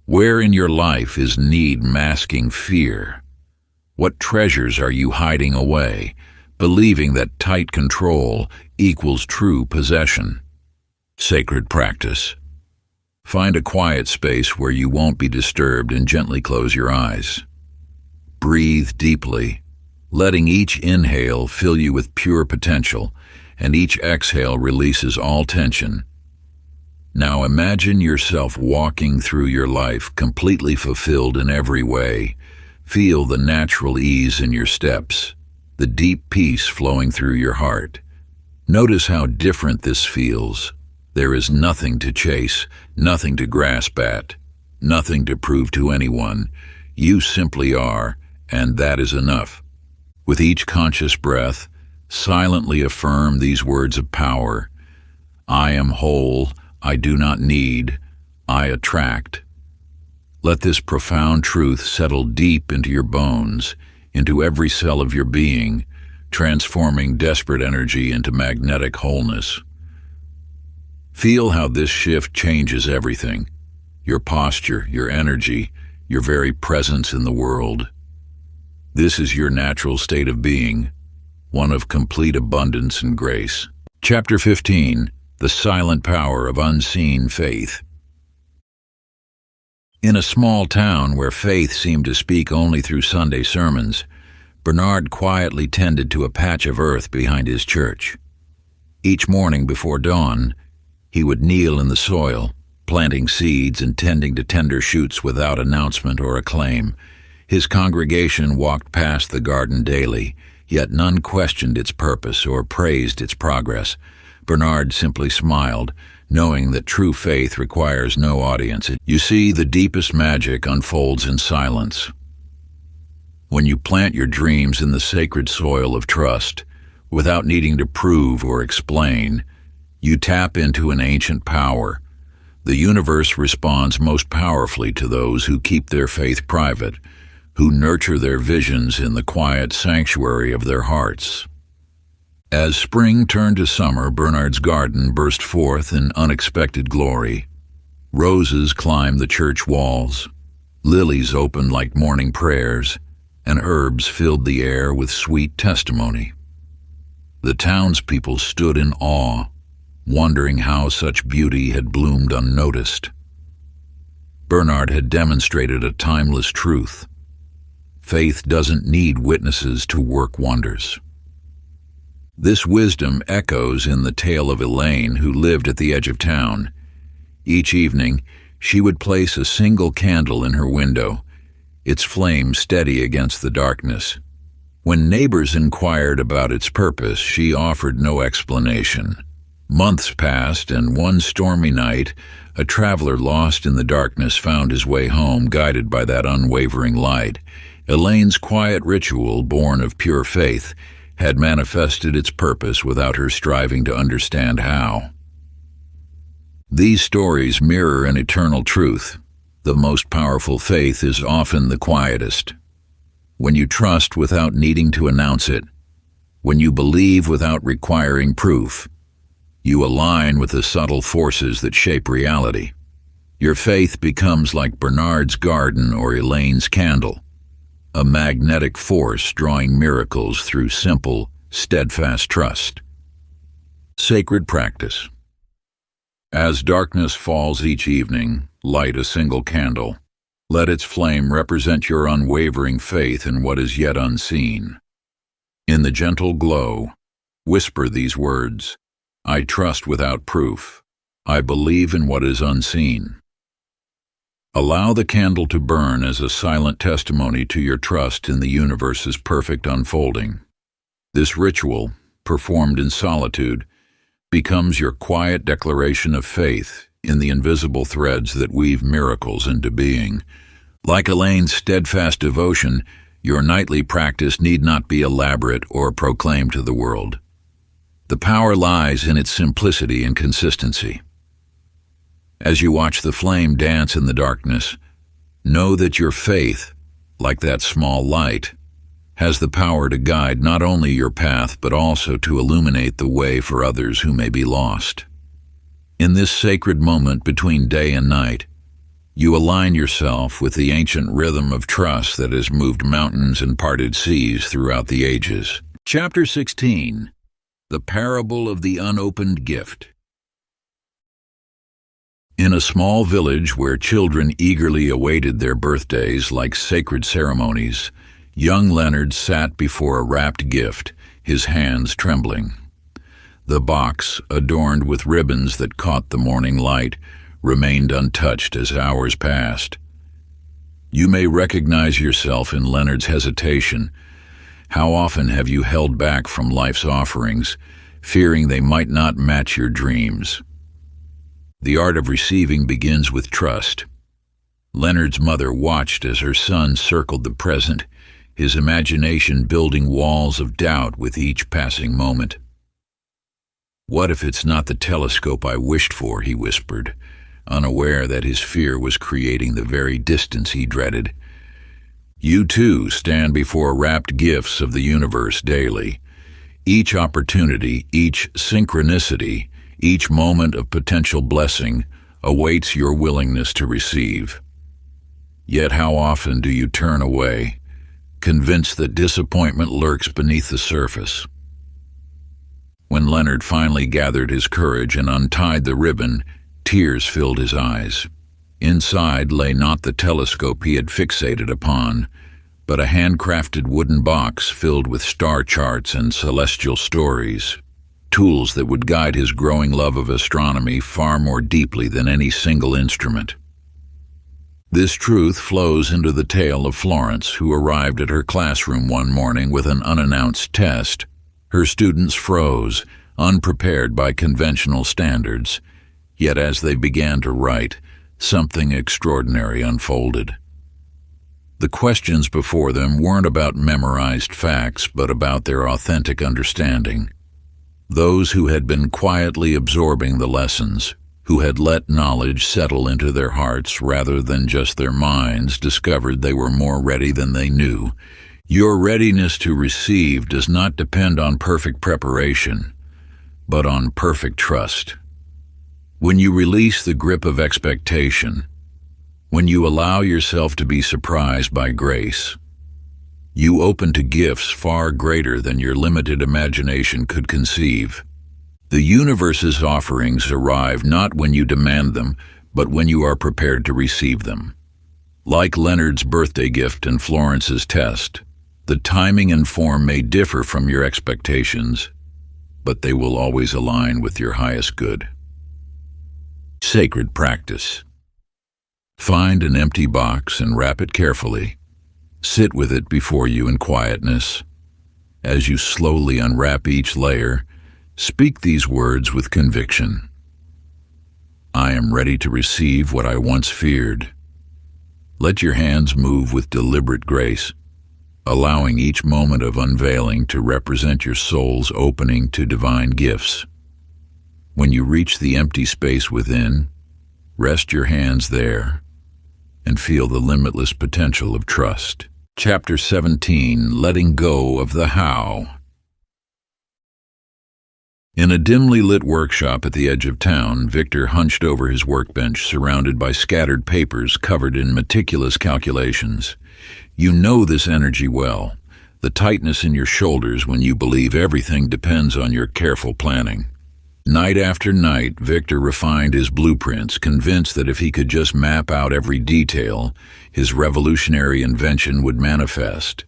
where in your life is need masking fear? What treasures are you hiding away, believing that tight control equals true possession? Sacred practice. Find a quiet space where you won't be disturbed and gently close your eyes. Breathe deeply, letting each inhale fill you with pure potential, and each exhale releases all tension. Now imagine yourself walking through your life completely fulfilled in every way. Feel the natural ease in your steps, the deep peace flowing through your heart. Notice how different this feels. There is nothing to chase, nothing to grasp at, nothing to prove to anyone. You simply are, and that is enough. With each conscious breath, silently affirm these words of power. I am whole, I do not need, I attract. Let this profound truth settle deep into your bones, into every cell of your being, transforming desperate energy into magnetic wholeness. Feel how this shift changes everything, your posture, your energy, your very presence in the world. This is your natural state of being, one of complete abundance and grace. Chapter 15, The Silent Power of Unseen Faith. In a small town where faith seemed to speak only through Sunday sermons, Bernard quietly tended to a patch of earth behind his church. Each morning before dawn, he would kneel in the soil, planting seeds and tending to tender shoots without announcement or acclaim. His congregation walked past the garden daily, yet none questioned its purpose or praised its progress. Bernard simply smiled, knowing that true faith requires no audience. You see, the deepest magic unfolds in silence. When you plant your dreams in the sacred soil of trust, without needing to prove or explain, you tap into an ancient power. The universe responds most powerfully to those who keep their faith private, who nurture their visions in the quiet sanctuary of their hearts. As spring turned to summer, Bernard's garden burst forth in unexpected glory. Roses climbed the church walls, lilies opened like morning prayers, and herbs filled the air with sweet testimony. The townspeople stood in awe, wondering how such beauty had bloomed unnoticed. Bernard had demonstrated a timeless truth. Faith doesn't need witnesses to work wonders. This wisdom echoes in the tale of Elaine, who lived at the edge of town. Each evening, she would place a single candle in her window, its flame steady against the darkness. When neighbors inquired about its purpose, she offered no explanation. Months passed, and one stormy night, a traveler lost in the darkness found his way home, guided by that unwavering light. Elaine's quiet ritual, born of pure faith, had manifested its purpose without her striving to understand how. These stories mirror an eternal truth. The most powerful faith is often the quietest. When you trust without needing to announce it, when you believe without requiring proof, you align with the subtle forces that shape reality. Your faith becomes like Bernard's garden or Elaine's candle, a magnetic force drawing miracles through simple, steadfast trust. Sacred practice. As darkness falls each evening, light a single candle. Let its flame represent your unwavering faith in what is yet unseen. In the gentle glow, whisper these words: I trust without proof. I believe in what is unseen. Allow the candle to burn as a silent testimony to your trust in the universe's perfect unfolding. This ritual, performed in solitude, becomes your quiet declaration of faith in the invisible threads that weave miracles into being. Like Elaine's steadfast devotion, your nightly practice need not be elaborate or proclaimed to the world. The power lies in its simplicity and consistency. As you watch the flame dance in the darkness, know that your faith, like that small light, has the power to guide not only your path but also to illuminate the way for others who may be lost. In this sacred moment between day and night, you align yourself with the ancient rhythm of trust that has moved mountains and parted seas throughout the ages. Chapter 16. The Parable of the Unopened Gift. In a small village where children eagerly awaited their birthdays like sacred ceremonies, young Leonard sat before a wrapped gift, his hands trembling. The box, adorned with ribbons that caught the morning light, remained untouched as hours passed. You may recognize yourself in Leonard's hesitation. How often have you held back from life's offerings, fearing they might not match your dreams? The art of receiving begins with trust. Leonard's mother watched as her son circled the present, his imagination building walls of doubt with each passing moment. "What if it's not the telescope I wished for?" he whispered, unaware that his fear was creating the very distance he dreaded. You too stand before wrapped gifts of the universe daily. Each opportunity, each synchronicity, each moment of potential blessing awaits your willingness to receive. Yet how often do you turn away, convinced that disappointment lurks beneath the surface? When Leonard finally gathered his courage and untied the ribbon, tears filled his eyes. Inside lay not the telescope he had fixated upon, but a handcrafted wooden box filled with star charts and celestial stories, tools that would guide his growing love of astronomy far more deeply than any single instrument. This truth flows into the tale of Florence, who arrived at her classroom one morning with an unannounced test. Her students froze, unprepared by conventional standards. Yet as they began to write, something extraordinary unfolded. The questions before them weren't about memorized facts, but about their authentic understanding. Those who had been quietly absorbing the lessons, who had let knowledge settle into their hearts rather than just their minds, discovered they were more ready than they knew. Your readiness to receive does not depend on perfect preparation, but on perfect trust. When you release the grip of expectation, when you allow yourself to be surprised by grace, you open to gifts far greater than your limited imagination could conceive. The universe's offerings arrive not when you demand them, but when you are prepared to receive them. Like Leonard's birthday gift and Florence's test, the timing and form may differ from your expectations, but they will always align with your highest good. Sacred practice. Find an empty box and wrap it carefully. Sit with it before you in quietness. As you slowly unwrap each layer, speak these words with conviction. I am ready to receive what I once feared. Let your hands move with deliberate grace, allowing each moment of unveiling to represent your soul's opening to divine gifts. When you reach the empty space within, rest your hands there and feel the limitless potential of trust. Chapter 17. Letting Go of the How. In a dimly lit workshop at the edge of town, Victor hunched over his workbench, surrounded by scattered papers covered in meticulous calculations. You know this energy well, the tightness in your shoulders when you believe everything depends on your careful planning. Night after night, Victor refined his blueprints, convinced that if he could just map out every detail, his revolutionary invention would manifest.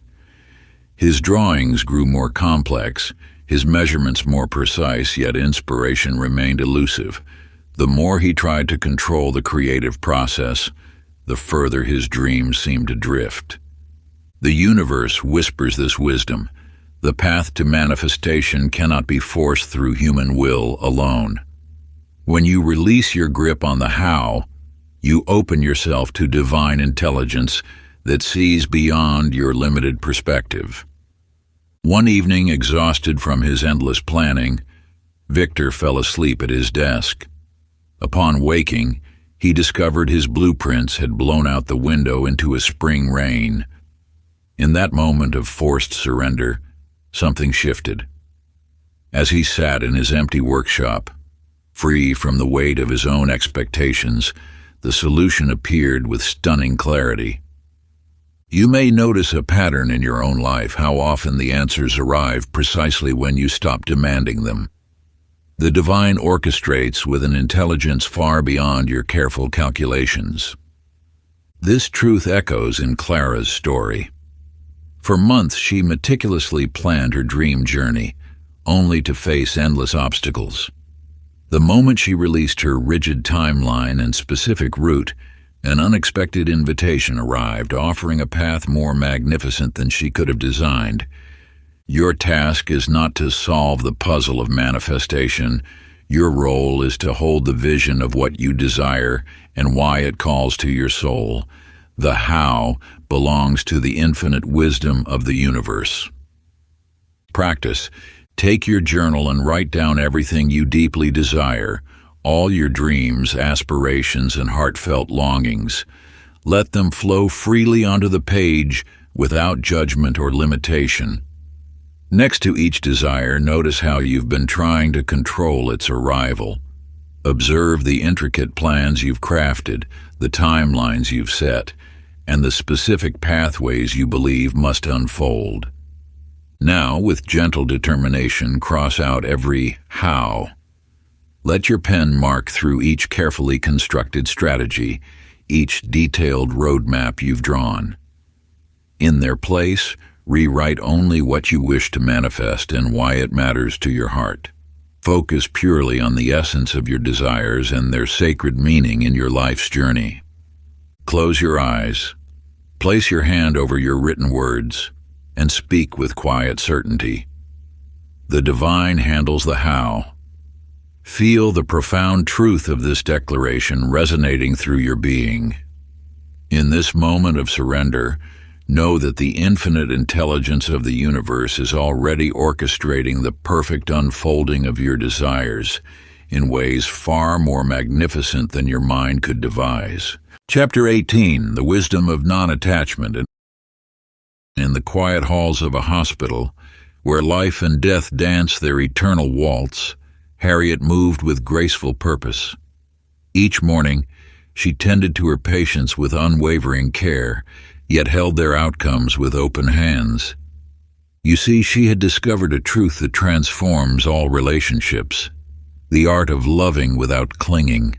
His drawings grew more complex, his measurements more precise, yet inspiration remained elusive. The more he tried to control the creative process, the further his dreams seemed to drift. The universe whispers this wisdom. The path to manifestation cannot be forced through human will alone. When you release your grip on the how, you open yourself to divine intelligence that sees beyond your limited perspective. One evening, exhausted from his endless planning, Victor fell asleep at his desk. Upon waking, he discovered his blueprints had blown out the window into a spring rain. In that moment of forced surrender, something shifted. As he sat in his empty workshop, free from the weight of his own expectations, the solution appeared with stunning clarity. You may notice a pattern in your own life, how often the answers arrive precisely when you stop demanding them. The divine orchestrates with an intelligence far beyond your careful calculations. This truth echoes in Clara's story. For months she meticulously planned her dream journey, only to face endless obstacles. The moment she released her rigid timeline and specific route, an unexpected invitation arrived, offering a path more magnificent than she could have designed. Your task is not to solve the puzzle of manifestation. Your role is to hold the vision of what you desire and why it calls to your soul. The how belongs to the infinite wisdom of the universe. Practice. Take your journal and write down everything you deeply desire, all your dreams, aspirations, and heartfelt longings. Let them flow freely onto the page without judgment or limitation. Next to each desire, notice how you've been trying to control its arrival. Observe the intricate plans you've crafted, the timelines you've set, and the specific pathways you believe must unfold. Now, with gentle determination, cross out every how. Let your pen mark through each carefully constructed strategy, each detailed roadmap you've drawn. In their place, rewrite only what you wish to manifest and why it matters to your heart. Focus purely on the essence of your desires and their sacred meaning in your life's journey. Close your eyes, place your hand over your written words, and speak with quiet certainty. The divine handles the how. Feel the profound truth of this declaration resonating through your being. In this moment of surrender, know that the infinite intelligence of the universe is already orchestrating the perfect unfolding of your desires in ways far more magnificent than your mind could devise. Chapter 18, The Wisdom of Non-Attachment. In the quiet halls of a hospital, where life and death dance their eternal waltz, Harriet moved with graceful purpose. Each morning, she tended to her patients with unwavering care, yet held their outcomes with open hands. You see, she had discovered a truth that transforms all relationships, the art of loving without clinging.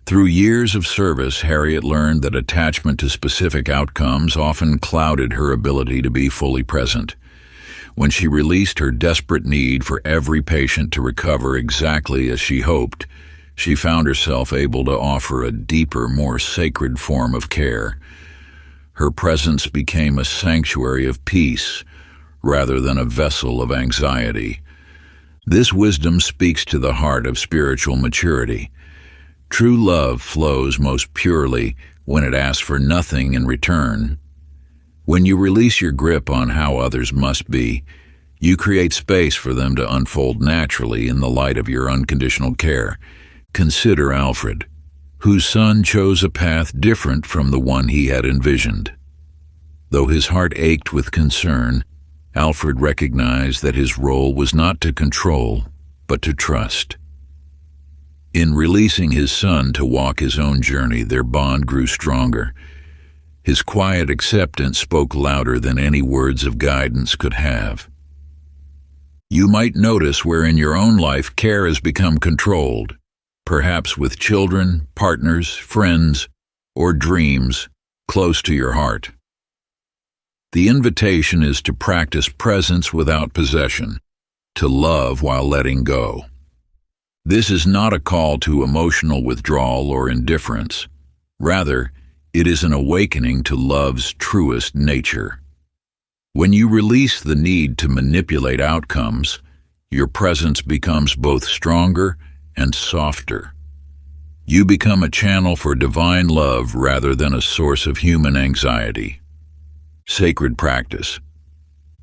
Through years of service, Harriet learned that attachment to specific outcomes often clouded her ability to be fully present. When she released her desperate need for every patient to recover exactly as she hoped, she found herself able to offer a deeper, more sacred form of care. Her presence became a sanctuary of peace rather than a vessel of anxiety. This wisdom speaks to the heart of spiritual maturity. True love flows most purely when it asks for nothing in return. When you release your grip on how others must be, you create space for them to unfold naturally in the light of your unconditional care. Consider Alfred, whose son chose a path different from the one he had envisioned. Though his heart ached with concern, Alfred recognized that his role was not to control, but to trust. In releasing his son to walk his own journey, their bond grew stronger. His quiet acceptance spoke louder than any words of guidance could have. You might notice where in your own life care has become controlled, perhaps with children, partners, friends, or dreams close to your heart. The invitation is to practice presence without possession, to love while letting go. This is not a call to emotional withdrawal or indifference. Rather, it is an awakening to love's truest nature. When you release the need to manipulate outcomes, your presence becomes both stronger and softer. You become a channel for divine love rather than a source of human anxiety. Sacred practice.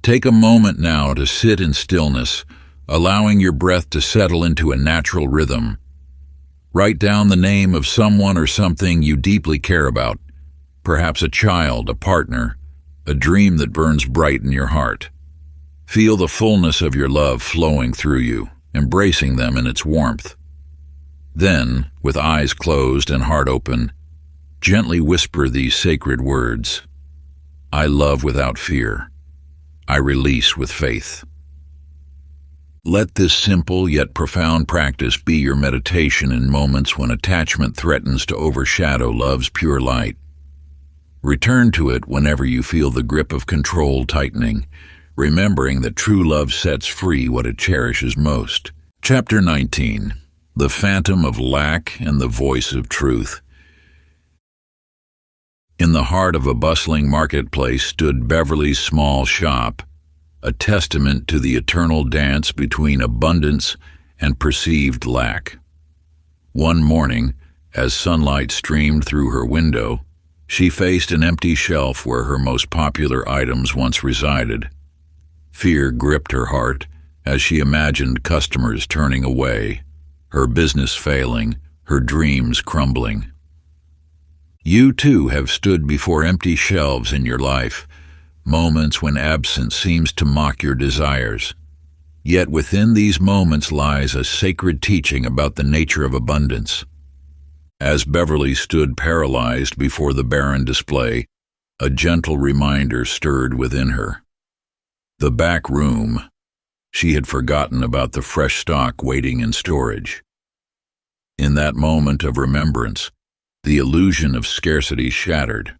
Take a moment now to sit in stillness, allowing your breath to settle into a natural rhythm. Write down the name of someone or something you deeply care about, perhaps a child, a partner, a dream that burns bright in your heart. Feel the fullness of your love flowing through you, embracing them in its warmth. Then, with eyes closed and heart open, gently whisper these sacred words. I love without fear. I release with faith. Let this simple yet profound practice be your meditation in moments when attachment threatens to overshadow love's pure light. Return to it whenever you feel the grip of control tightening, remembering that true love sets free what it cherishes most. Chapter 19. The Phantom of Lack and the Voice of Truth. In the heart of a bustling marketplace stood Beverly's small shop, a testament to the eternal dance between abundance and perceived lack. One morning, as sunlight streamed through her window, she faced an empty shelf where her most popular items once resided. Fear gripped her heart as she imagined customers turning away, her business failing, her dreams crumbling. You too have stood before empty shelves in your life, moments when absence seems to mock your desires. Yet within these moments lies a sacred teaching about the nature of abundance. As Beverly stood paralyzed before the barren display, a gentle reminder stirred within her. The back room. She had forgotten about the fresh stock waiting in storage. In that moment of remembrance, the illusion of scarcity shattered.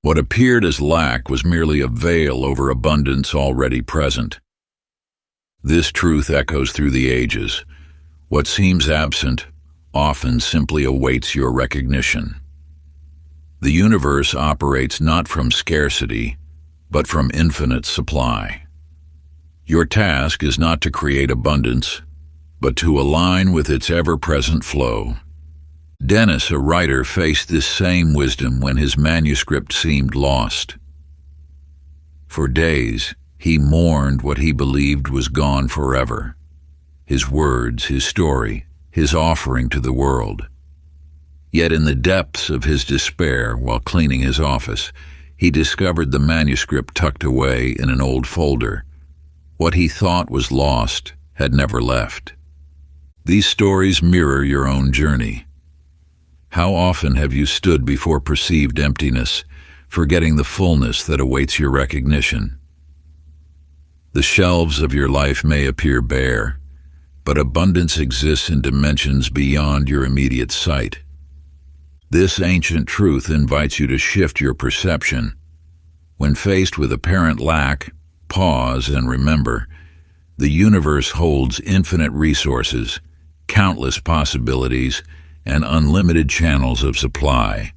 What appeared as lack was merely a veil over abundance already present. This truth echoes through the ages. What seems absent often simply awaits your recognition. The universe operates not from scarcity, but from infinite supply. Your task is not to create abundance, but to align with its ever-present flow. Dennis, a writer, faced this same wisdom when his manuscript seemed lost. For days, he mourned what he believed was gone forever. His words, his story, his offering to the world. Yet in the depths of his despair, while cleaning his office, he discovered the manuscript tucked away in an old folder. What he thought was lost had never left. These stories mirror your own journey. How often have you stood before perceived emptiness, forgetting the fullness that awaits your recognition? The shelves of your life may appear bare, but abundance exists in dimensions beyond your immediate sight. This ancient truth invites you to shift your perception. When faced with apparent lack, pause and remember, the universe holds infinite resources, countless possibilities, and unlimited channels of supply.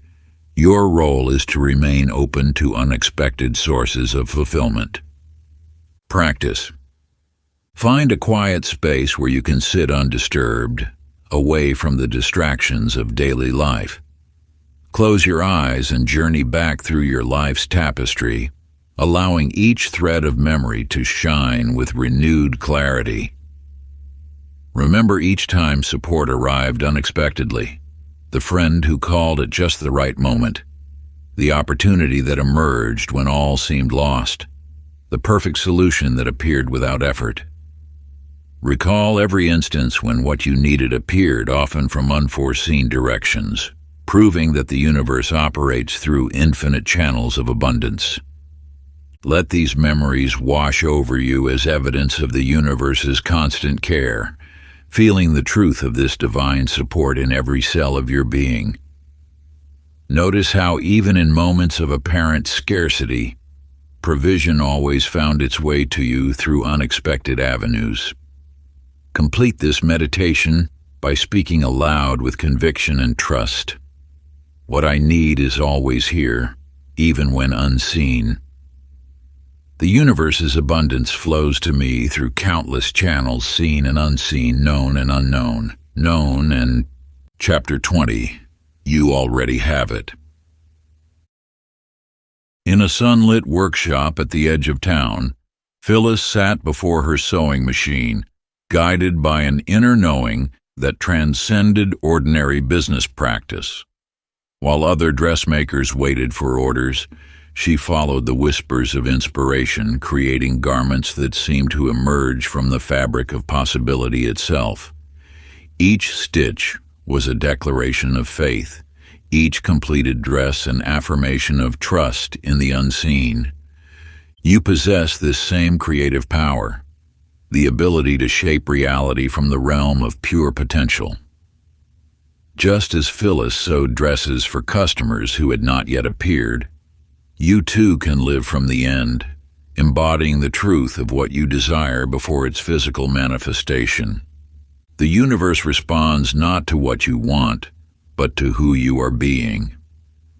Your role is to remain open to unexpected sources of fulfillment. Practice. Find a quiet space where you can sit undisturbed, away from the distractions of daily life. Close your eyes and journey back through your life's tapestry, allowing each thread of memory to shine with renewed clarity. Remember each time support arrived unexpectedly, the friend who called at just the right moment, the opportunity that emerged when all seemed lost, the perfect solution that appeared without effort. Recall every instance when what you needed appeared, often from unforeseen directions, proving that the universe operates through infinite channels of abundance. Let these memories wash over you as evidence of the universe's constant care, feeling the truth of this divine support in every cell of your being. Notice how even in moments of apparent scarcity, provision always found its way to you through unexpected avenues. Complete this meditation by speaking aloud with conviction and trust. What I need is always here, even when unseen. The universe's abundance flows to me through countless channels, seen and unseen, known and unknown. Chapter 20. You already have it. In a sunlit workshop at the edge of town, Phyllis sat before her sewing machine, guided by an inner knowing that transcended ordinary business practice. While other dressmakers waited for orders, she followed the whispers of inspiration, creating garments that seemed to emerge from the fabric of possibility itself. Each stitch was a declaration of faith, each completed dress an affirmation of trust in the unseen. You possess this same creative power, the ability to shape reality from the realm of pure potential. Just as Phyllis sewed dresses for customers who had not yet appeared, you too can live from the end, embodying the truth of what you desire before its physical manifestation. The universe responds not to what you want, but to who you are being.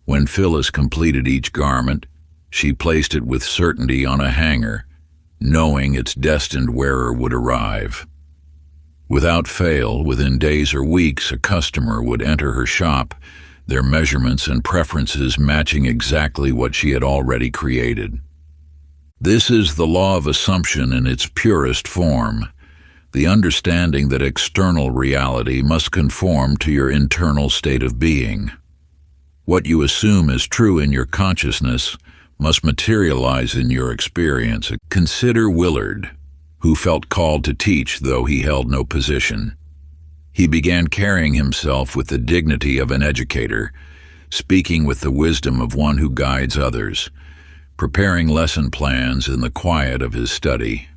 When Phyllis completed each garment, she placed it with certainty on a hanger, knowing its destined wearer would arrive. Without fail, within days or weeks, a customer would enter her shop, their measurements and preferences matching exactly what she had already created. This is the law of assumption in its purest form, the understanding that external reality must conform to your internal state of being. What you assume is true in your consciousness must materialize in your experience. Consider Willard, who felt called to teach though he held no position. He began carrying himself with the dignity of an educator, speaking with the wisdom of one who guides others, preparing lesson plans in the quiet of his study.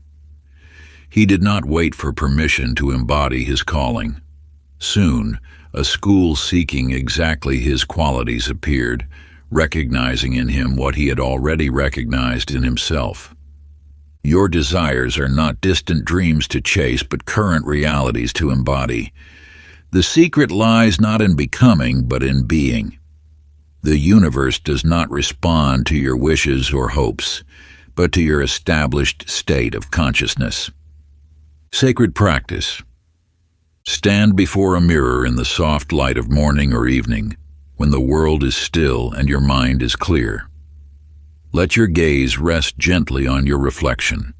He did not wait for permission to embody his calling. Soon, a school seeking exactly his qualities appeared, recognizing in him what he had already recognized in himself. Your desires are not distant dreams to chase, but current realities to embody. The secret lies not in becoming, but in being. The universe does not respond to your wishes or hopes, but to your established state of consciousness. Sacred practice. Stand before a mirror in the soft light of morning or evening, when the world is still and your mind is clear. Let your gaze rest gently on your reflection,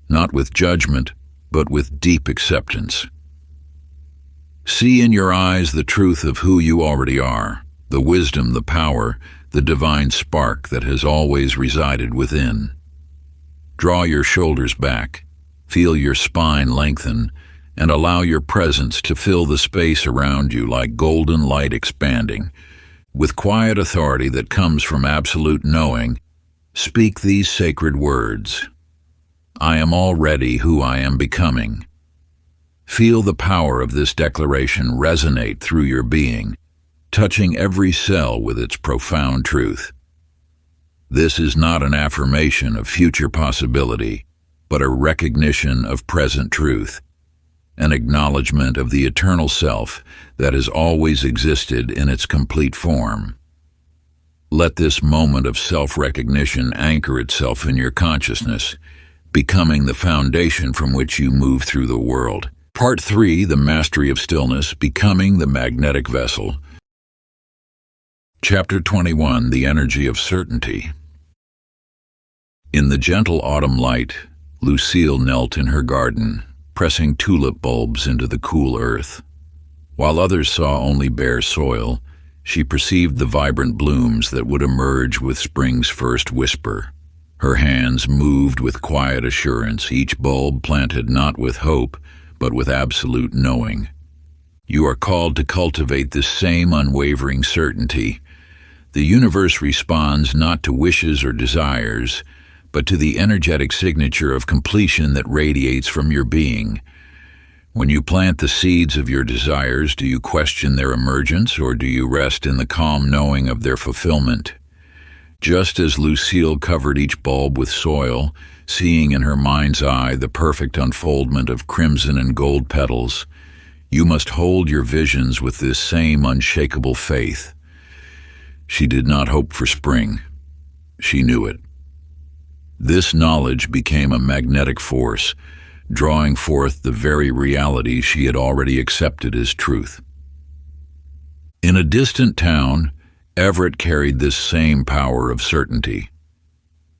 not with judgment, but with deep acceptance. See in your eyes the truth of who you already are, the wisdom, the power, the divine spark that has always resided within. Draw your shoulders back, feel your spine lengthen, and allow your presence to fill the space around you like golden light expanding. With quiet authority that comes from absolute knowing, speak these sacred words. I am already who I am becoming. Feel the power of this declaration resonate through your being, touching every cell with its profound truth. This is not an affirmation of future possibility, but a recognition of present truth, an acknowledgement of the eternal self that has always existed in its complete form. Let this moment of self-recognition anchor itself in your consciousness, becoming the foundation from which you move through the world. Part 3, The Mastery of Stillness, Becoming the Magnetic Vessel. Chapter 21, The Energy of Certainty. In the gentle autumn light, Lucille knelt in her garden, pressing tulip bulbs into the cool earth. While others saw only bare soil, she perceived the vibrant blooms that would emerge with spring's first whisper. Her hands moved with quiet assurance, each bulb planted not with hope, but with absolute knowing. You are called to cultivate this same unwavering certainty. The universe responds not to wishes or desires, but to the energetic signature of completion that radiates from your being. When you plant the seeds of your desires, do you question their emergence, or do you rest in the calm knowing of their fulfillment? Just as Lucille covered each bulb with soil, seeing in her mind's eye the perfect unfoldment of crimson and gold petals, you must hold your visions with this same unshakable faith. She did not hope for spring. She knew it. This knowledge became a magnetic force, drawing forth the very reality she had already accepted as truth. In a distant town, Everett carried this same power of certainty.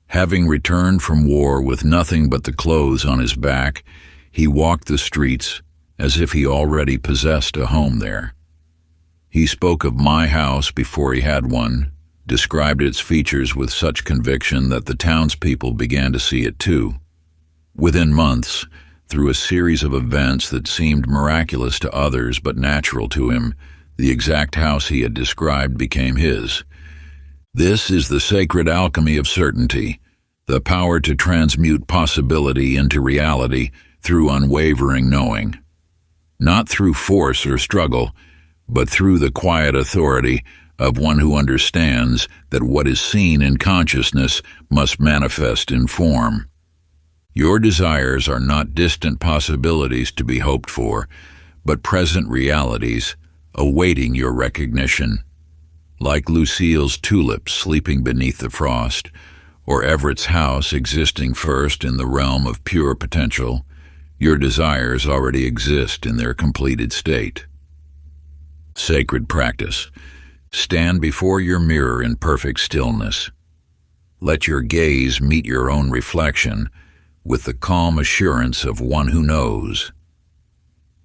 Having returned from war with nothing but the clothes on his back, he walked the streets as if he already possessed a home there. He spoke of my house before he had one, described its features with such conviction that the townspeople began to see it too. Within months, through a series of events that seemed miraculous to others but natural to him, the exact house he had described became his. This is the sacred alchemy of certainty, the power to transmute possibility into reality through unwavering knowing. Not through force or struggle, but through the quiet authority of one who understands that what is seen in consciousness must manifest in form. Your desires are not distant possibilities to be hoped for, but present realities awaiting your recognition. Like Lucille's tulips sleeping beneath the frost, or Everett's house existing first in the realm of pure potential, your desires already exist in their completed state. Sacred practice. Stand before your mirror in perfect stillness. Let your gaze meet your own reflection with the calm assurance of one who knows.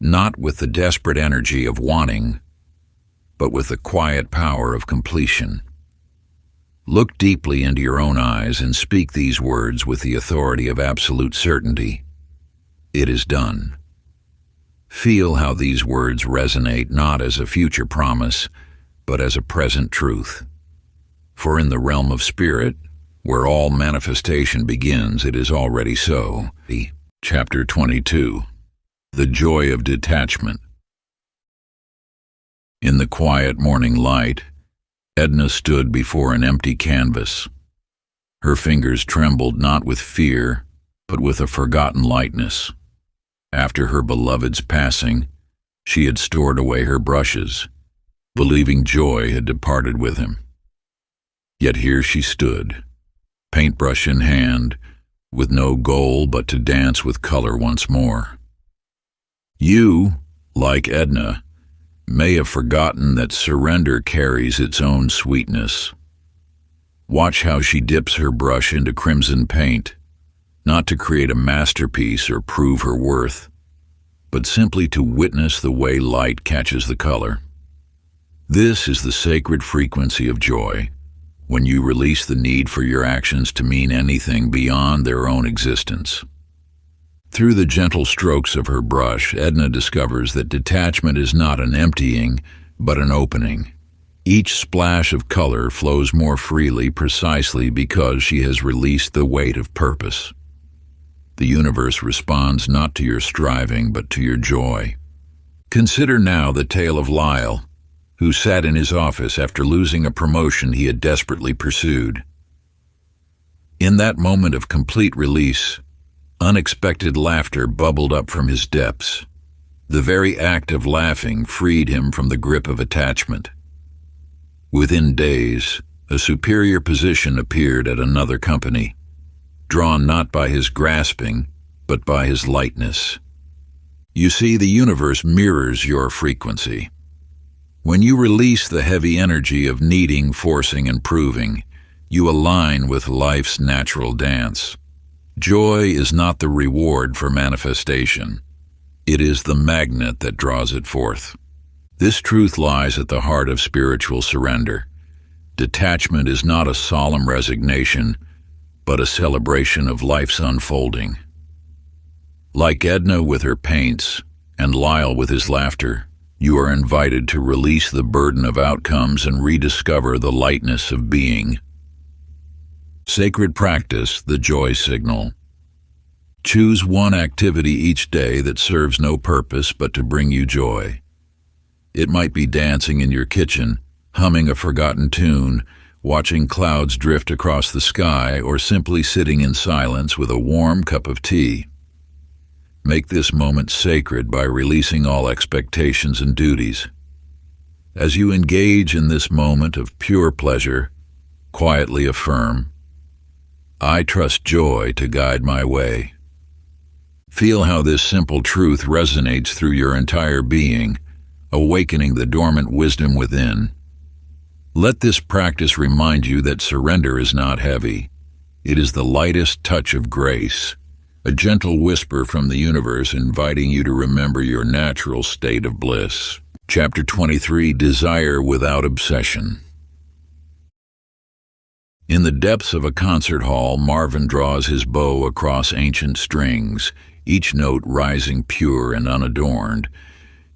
Not with the desperate energy of wanting, but with the quiet power of completion. Look deeply into your own eyes and speak these words with the authority of absolute certainty. It is done. Feel how these words resonate not as a future promise, but as a present truth. For in the realm of spirit, where all manifestation begins, it is already so. Chapter 22. The Joy of Detachment. In the quiet morning light, Edna stood before an empty canvas. Her fingers trembled not with fear, but with a forgotten lightness. After her beloved's passing, she had stored away her brushes, believing joy had departed with him. Yet here she stood, paintbrush in hand, with no goal but to dance with color once more. You, like Edna, may have forgotten that surrender carries its own sweetness. Watch how she dips her brush into crimson paint, not to create a masterpiece or prove her worth, but simply to witness the way light catches the color. This is the sacred frequency of joy, when you release the need for your actions to mean anything beyond their own existence. Through the gentle strokes of her brush, Edna discovers that detachment is not an emptying, but an opening. Each splash of color flows more freely precisely because she has released the weight of purpose. The universe responds not to your striving, but to your joy. Consider now the tale of Lyle, who sat in his office after losing a promotion he had desperately pursued. In that moment of complete release, unexpected laughter bubbled up from his depths. The very act of laughing freed him from the grip of attachment. Within days, a superior position appeared at another company, drawn not by his grasping, but by his lightness. You see, the universe mirrors your frequency. When you release the heavy energy of needing, forcing, and proving, you align with life's natural dance. Joy is not the reward for manifestation. It is the magnet that draws it forth. This truth lies at the heart of spiritual surrender. Detachment is not a solemn resignation, but a celebration of life's unfolding. Like Edna with her paints, and Lyle with his laughter, you are invited to release the burden of outcomes and rediscover the lightness of being. Sacred practice, the joy signal. Choose one activity each day that serves no purpose but to bring you joy. It might be dancing in your kitchen, humming a forgotten tune, watching clouds drift across the sky, or simply sitting in silence with a warm cup of tea. Make this moment sacred by releasing all expectations and duties. As you engage in this moment of pure pleasure, quietly affirm, "I trust joy to guide my way." Feel how this simple truth resonates through your entire being, awakening the dormant wisdom within. Let this practice remind you that surrender is not heavy. It is the lightest touch of grace, a gentle whisper from the universe inviting you to remember your natural state of bliss. Chapter 23, Desire Without Obsession. In the depths of a concert hall, Marvin draws his bow across ancient strings, each note rising pure and unadorned.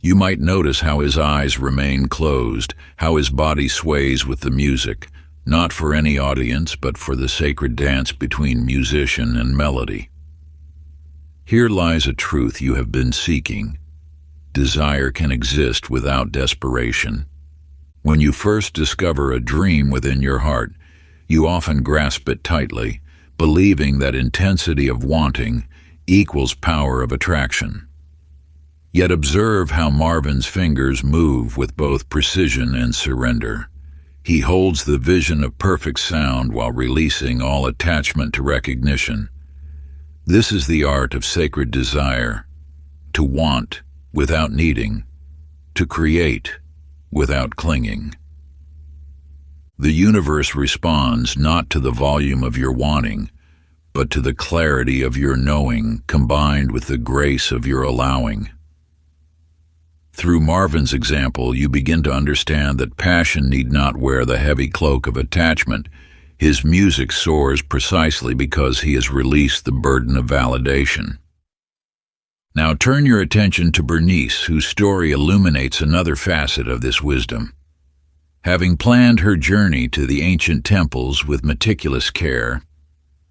You might notice how his eyes remain closed, how his body sways with the music, not for any audience, but for the sacred dance between musician and melody. Here lies a truth you have been seeking. Desire can exist without desperation. When you first discover a dream within your heart, you often grasp it tightly, believing that intensity of wanting equals power of attraction. Yet observe how Marvin's fingers move with both precision and surrender. He holds the vision of perfect sound while releasing all attachment to recognition. This is the art of sacred desire: to want without needing, to create without clinging. The universe responds not to the volume of your wanting, but to the clarity of your knowing combined with the grace of your allowing. Through Marvin's example, you begin to understand that passion need not wear the heavy cloak of attachment. His music soars precisely because he has released the burden of validation. Now turn your attention to Bernice, whose story illuminates another facet of this wisdom. Having planned her journey to the ancient temples with meticulous care,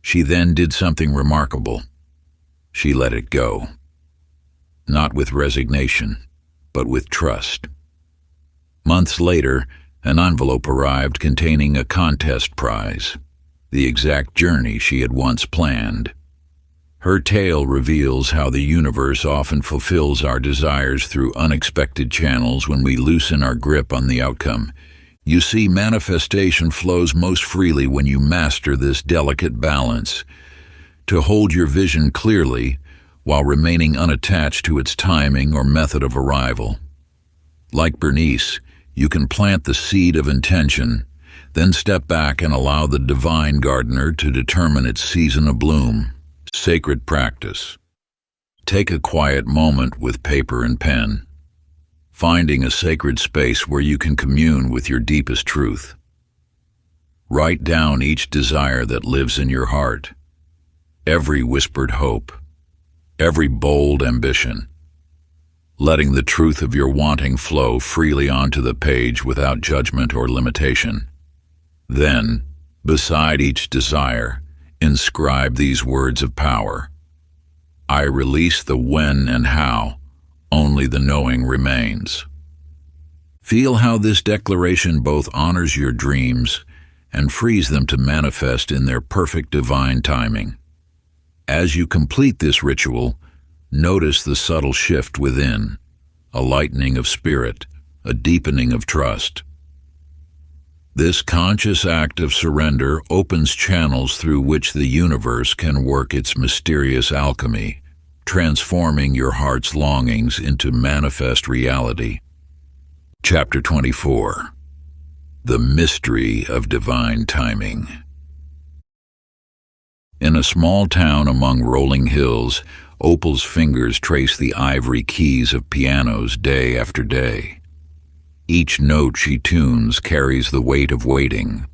she then did something remarkable. She let it go. Not with resignation, but with trust. Months later, an envelope arrived containing a contest prize, the exact journey she had once planned. Her tale reveals how the universe often fulfills our desires through unexpected channels when we loosen our grip on the outcome. You see, manifestation flows most freely when you master this delicate balance, to hold your vision clearly while remaining unattached to its timing or method of arrival. Like Bernice, you can plant the seed of intention, then step back and allow the divine gardener to determine its season of bloom. Sacred practice. Take a quiet moment with paper and pen, finding a sacred space where you can commune with your deepest truth. Write down each desire that lives in your heart, every whispered hope, every bold ambition, letting the truth of your wanting flow freely onto the page without judgment or limitation. Then, beside each desire, inscribe these words of power: I release the when and how, only the knowing remains. Feel how this declaration both honors your dreams and frees them to manifest in their perfect divine timing. As you complete this ritual, notice the subtle shift within, a lightening of spirit, a deepening of trust. This conscious act of surrender opens channels through which the universe can work its mysterious alchemy, transforming your heart's longings into manifest reality. Chapter 24. The Mystery of Divine Timing. In a small town among rolling hills, Opal's fingers trace the ivory keys of pianos day after day. Each note she tunes carries the weight of waiting.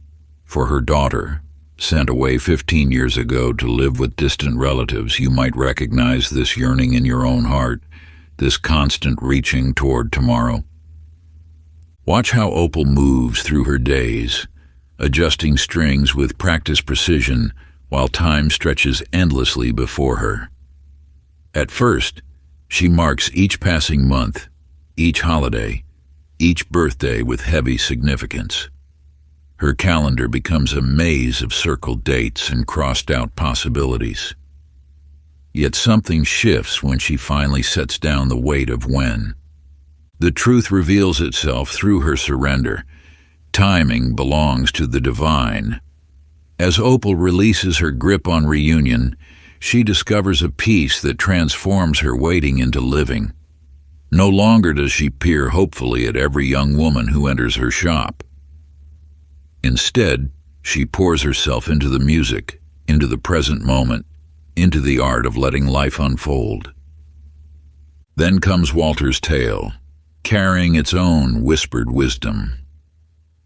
For her daughter, sent away 15 years ago to live with distant relatives, you might recognize this yearning in your own heart, this constant reaching toward tomorrow. Watch how Opal moves through her days, adjusting strings with practiced precision while time stretches endlessly before her. At first, she marks each passing month, each holiday, each birthday with heavy significance. Her calendar becomes a maze of circled dates and crossed-out possibilities. Yet something shifts when she finally sets down the weight of when. The truth reveals itself through her surrender. Timing belongs to the divine. As Opal releases her grip on reunion, she discovers a peace that transforms her waiting into living. No longer does she peer hopefully at every young woman who enters her shop. Instead, she pours herself into the music, into the present moment, into the art of letting life unfold. Then comes Walter's tale, carrying its own whispered wisdom.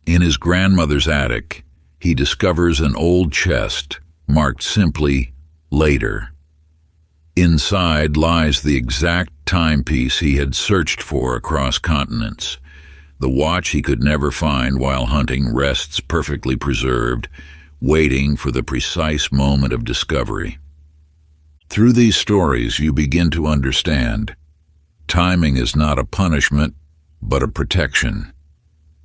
In his grandmother's attic, he discovers an old chest marked simply later. Inside lies the exact timepiece he had searched for across continents. The watch he could never find while hunting rests perfectly preserved, waiting for the precise moment of discovery. Through these stories, you begin to understand. Timing is not a punishment, but a protection.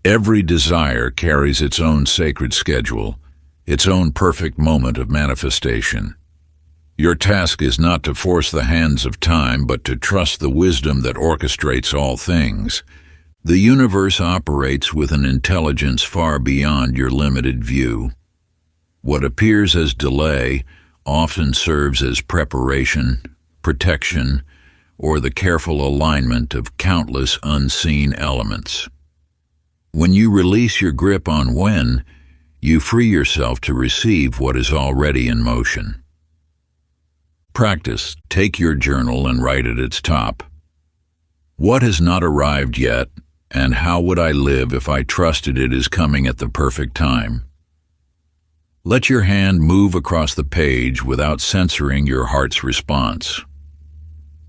Every desire carries its own sacred schedule, its own perfect moment of manifestation. Your task is not to force the hands of time, but to trust the wisdom that orchestrates all things. The universe operates with an intelligence far beyond your limited view. What appears as delay often serves as preparation, protection, or the careful alignment of countless unseen elements. When you release your grip on when, you free yourself to receive what is already in motion. Practice. Take your journal and write at its top, "What has not arrived yet, and how would I live if I trusted it is coming at the perfect time?" Let your hand move across the page without censoring your heart's response.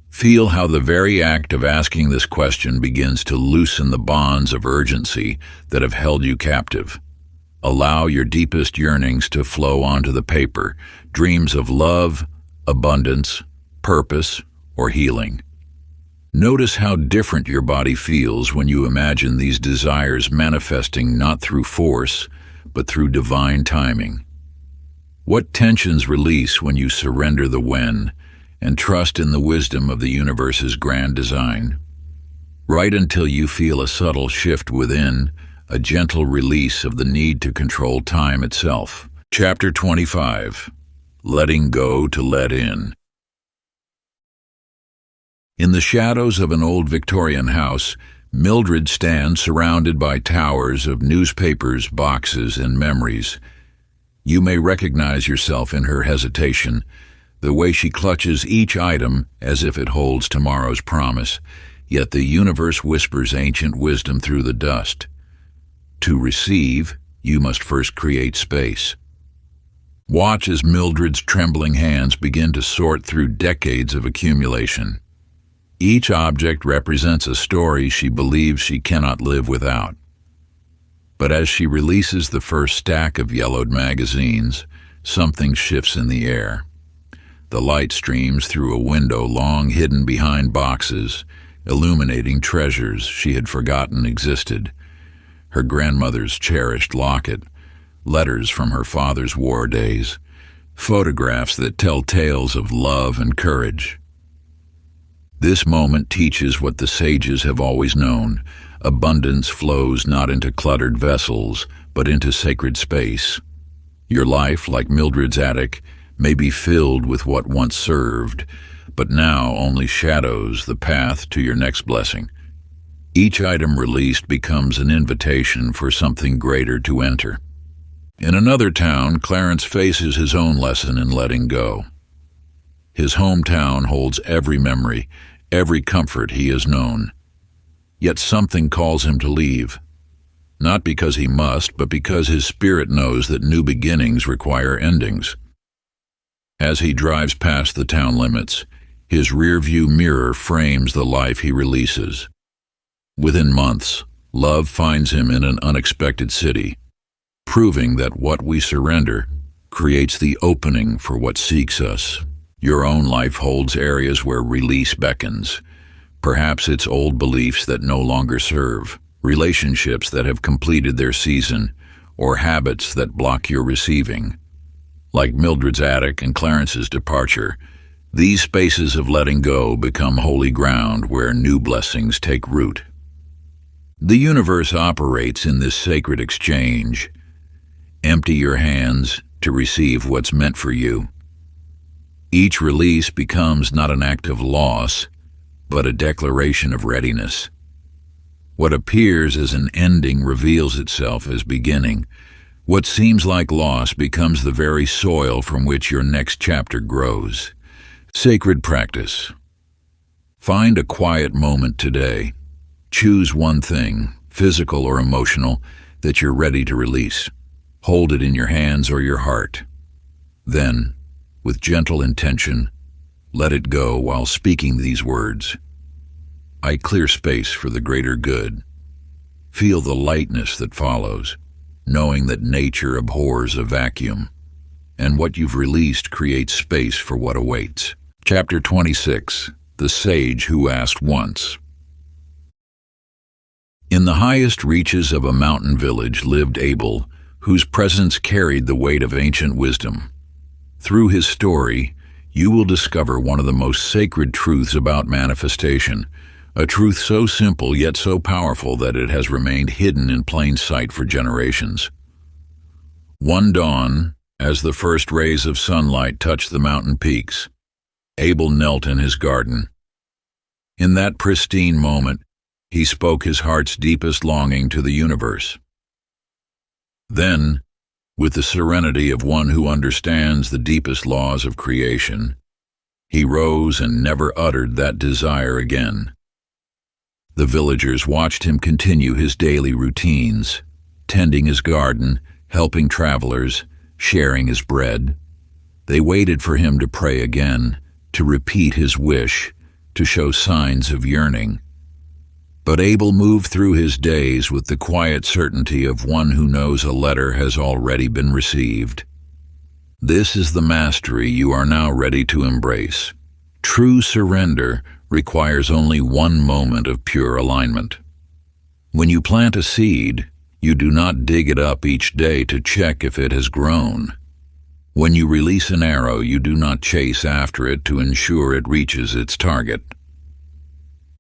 Feel how the very act of asking this question begins to loosen the bonds of urgency that have held you captive. Allow your deepest yearnings to flow onto the paper, dreams of love, abundance, purpose, or healing. Notice how different your body feels when you imagine these desires manifesting not through force, but through divine timing. What tensions release when you surrender the when and trust in the wisdom of the universe's grand design? Write until you feel a subtle shift within, a gentle release of the need to control time itself. Chapter 25. Letting Go to Let In. In the shadows of an old Victorian house, Mildred stands surrounded by towers of newspapers, boxes, and memories. You may recognize yourself in her hesitation, the way she clutches each item as if it holds tomorrow's promise, yet the universe whispers ancient wisdom through the dust. To receive, you must first create space. Watch as Mildred's trembling hands begin to sort through decades of accumulation. Each object represents a story she believes she cannot live without. But as she releases the first stack of yellowed magazines, something shifts in the air. The light streams through a window long hidden behind boxes, illuminating treasures she had forgotten existed. Her grandmother's cherished locket, letters from her father's war days, photographs that tell tales of love and courage. This moment teaches what the sages have always known. Abundance flows not into cluttered vessels, but into sacred space. Your life, like Mildred's attic, may be filled with what once served, but now only shadows the path to your next blessing. Each item released becomes an invitation for something greater to enter. In another town, Clarence faces his own lesson in letting go. His hometown holds every memory, every comfort he has known. Yet something calls him to leave. Not because he must, but because his spirit knows that new beginnings require endings. As he drives past the town limits, his rearview mirror frames the life he releases. Within months, love finds him in an unexpected city. proving that what we surrender creates the opening for what seeks us. Your own life holds areas where release beckons. Perhaps it's old beliefs that no longer serve, relationships that have completed their season, or habits that block your receiving. Like Mildred's attic and Clarence's departure, these spaces of letting go become holy ground where new blessings take root. The universe operates in this sacred exchange. Empty your hands to receive what's meant for you. Each release becomes not an act of loss, but a declaration of readiness. What appears as an ending reveals itself as beginning. What seems like loss becomes the very soil from which your next chapter grows. Sacred practice. Find a quiet moment today. Choose one thing, physical or emotional, that you're ready to release. Hold it in your hands or your heart. Then, with gentle intention, let it go while speaking these words. I clear space for the greater good. Feel the lightness that follows, knowing that nature abhors a vacuum, and what you've released creates space for what awaits. Chapter 26. The Sage Who Asked Once. In the highest reaches of a mountain village lived Abel, whose presence carried the weight of ancient wisdom. Through his story, you will discover one of the most sacred truths about manifestation, a truth so simple yet so powerful that it has remained hidden in plain sight for generations. One dawn, as the first rays of sunlight touched the mountain peaks, Abel knelt in his garden. In that pristine moment, he spoke his heart's deepest longing to the universe. Then, with the serenity of one who understands the deepest laws of creation, he rose and never uttered that desire again. The villagers watched him continue his daily routines, tending his garden, helping travelers, sharing his bread. They waited for him to pray again, to repeat his wish, to show signs of yearning. But Abel moved through his days with the quiet certainty of one who knows a letter has already been received. This is the mastery you are now ready to embrace. True surrender requires only one moment of pure alignment. When you plant a seed, you do not dig it up each day to check if it has grown. When you release an arrow, you do not chase after it to ensure it reaches its target.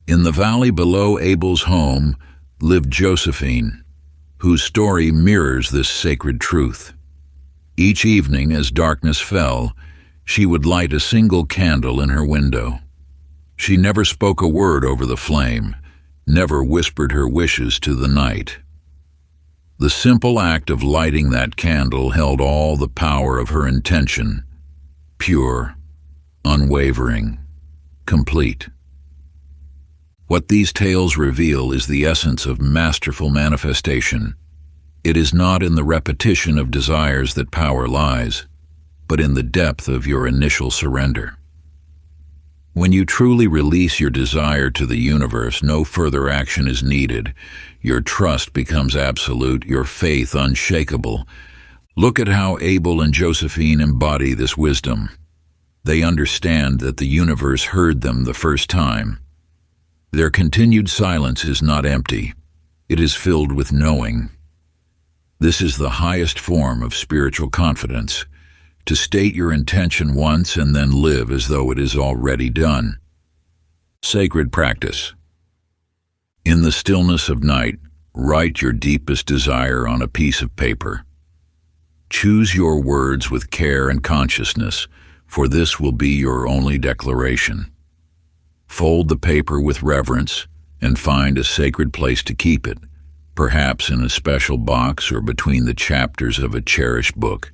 In the valley below Abel's home lived Josephine, whose story mirrors this sacred truth. Each evening, as darkness fell, she would light a single candle in her window. She never spoke a word over the flame, never whispered her wishes to the night. The simple act of lighting that candle held all the power of her intention, pure, unwavering, complete. What these tales reveal is the essence of masterful manifestation. It is not in the repetition of desires that power lies, but in the depth of your initial surrender. When you truly release your desire to the universe, no further action is needed. Your trust becomes absolute, your faith unshakable. Look at how Abel and Josephine embody this wisdom. They understand that the universe heard them the first time. Their continued silence is not empty. It is filled with knowing. This is the highest form of spiritual confidence, to state your intention once and then live as though it is already done. Sacred practice. In the stillness of night, write your deepest desire on a piece of paper. Choose your words with care and consciousness, for this will be your only declaration. Fold the paper with reverence and find a sacred place to keep it, perhaps in a special box or between the chapters of a cherished book.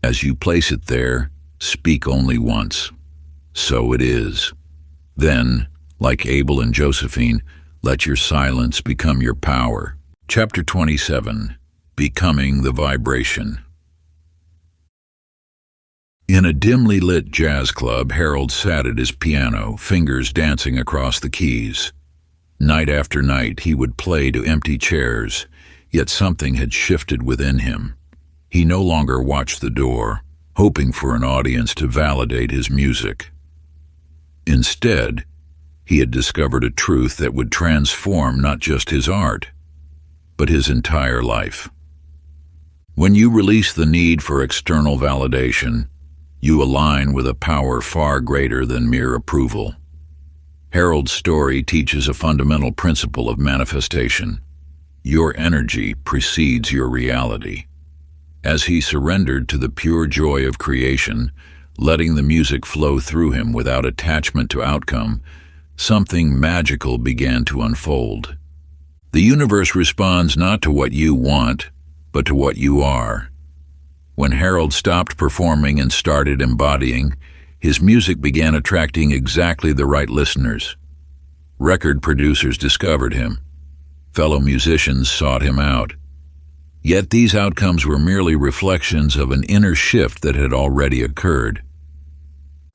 As you place it there, speak only once. So it is. Then, like Abel and Josephine, let your silence become your power. Chapter 27. Becoming the Vibration. In a dimly lit jazz club, Harold sat at his piano, fingers dancing across the keys. Night after night, he would play to empty chairs, yet something had shifted within him. He no longer watched the door, hoping for an audience to validate his music. Instead, he had discovered a truth that would transform not just his art, but his entire life. When you release the need for external validation, you align with a power far greater than mere approval. Harold's story teaches a fundamental principle of manifestation. Your energy precedes your reality. As he surrendered to the pure joy of creation, letting the music flow through him without attachment to outcome, something magical began to unfold. The universe responds not to what you want, but to what you are. When Harold stopped performing and started embodying, his music began attracting exactly the right listeners. Record producers discovered him. Fellow musicians sought him out. Yet these outcomes were merely reflections of an inner shift that had already occurred.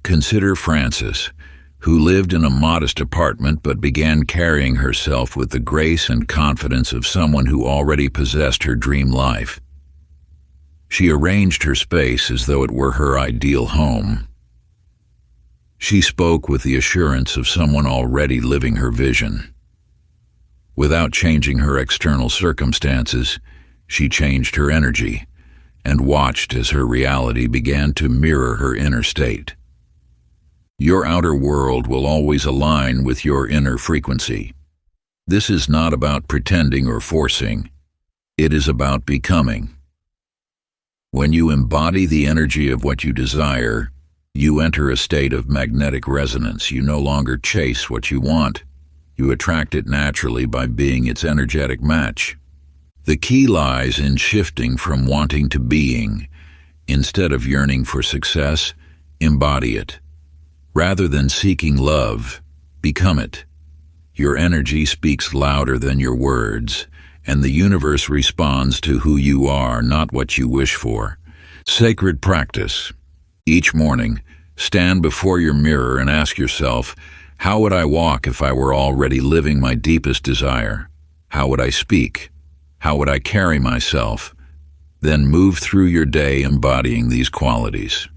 Consider Frances, who lived in a modest apartment but began carrying herself with the grace and confidence of someone who already possessed her dream life. She arranged her space as though it were her ideal home. She spoke with the assurance of someone already living her vision. Without changing her external circumstances, she changed her energy and watched as her reality began to mirror her inner state. Your outer world will always align with your inner frequency. This is not about pretending or forcing. It is about becoming. When you embody the energy of what you desire, you enter a state of magnetic resonance. You no longer chase what you want. You attract it naturally by being its energetic match. The key lies in shifting from wanting to being. Instead of yearning for success, embody it. Rather than seeking love, become it. Your energy speaks louder than your words, and the universe responds to who you are, not what you wish for. Sacred practice. Each morning, stand before your mirror and ask yourself, how would I walk if I were already living my deepest desire? How would I speak? How would I carry myself? Then move through your day embodying these qualities.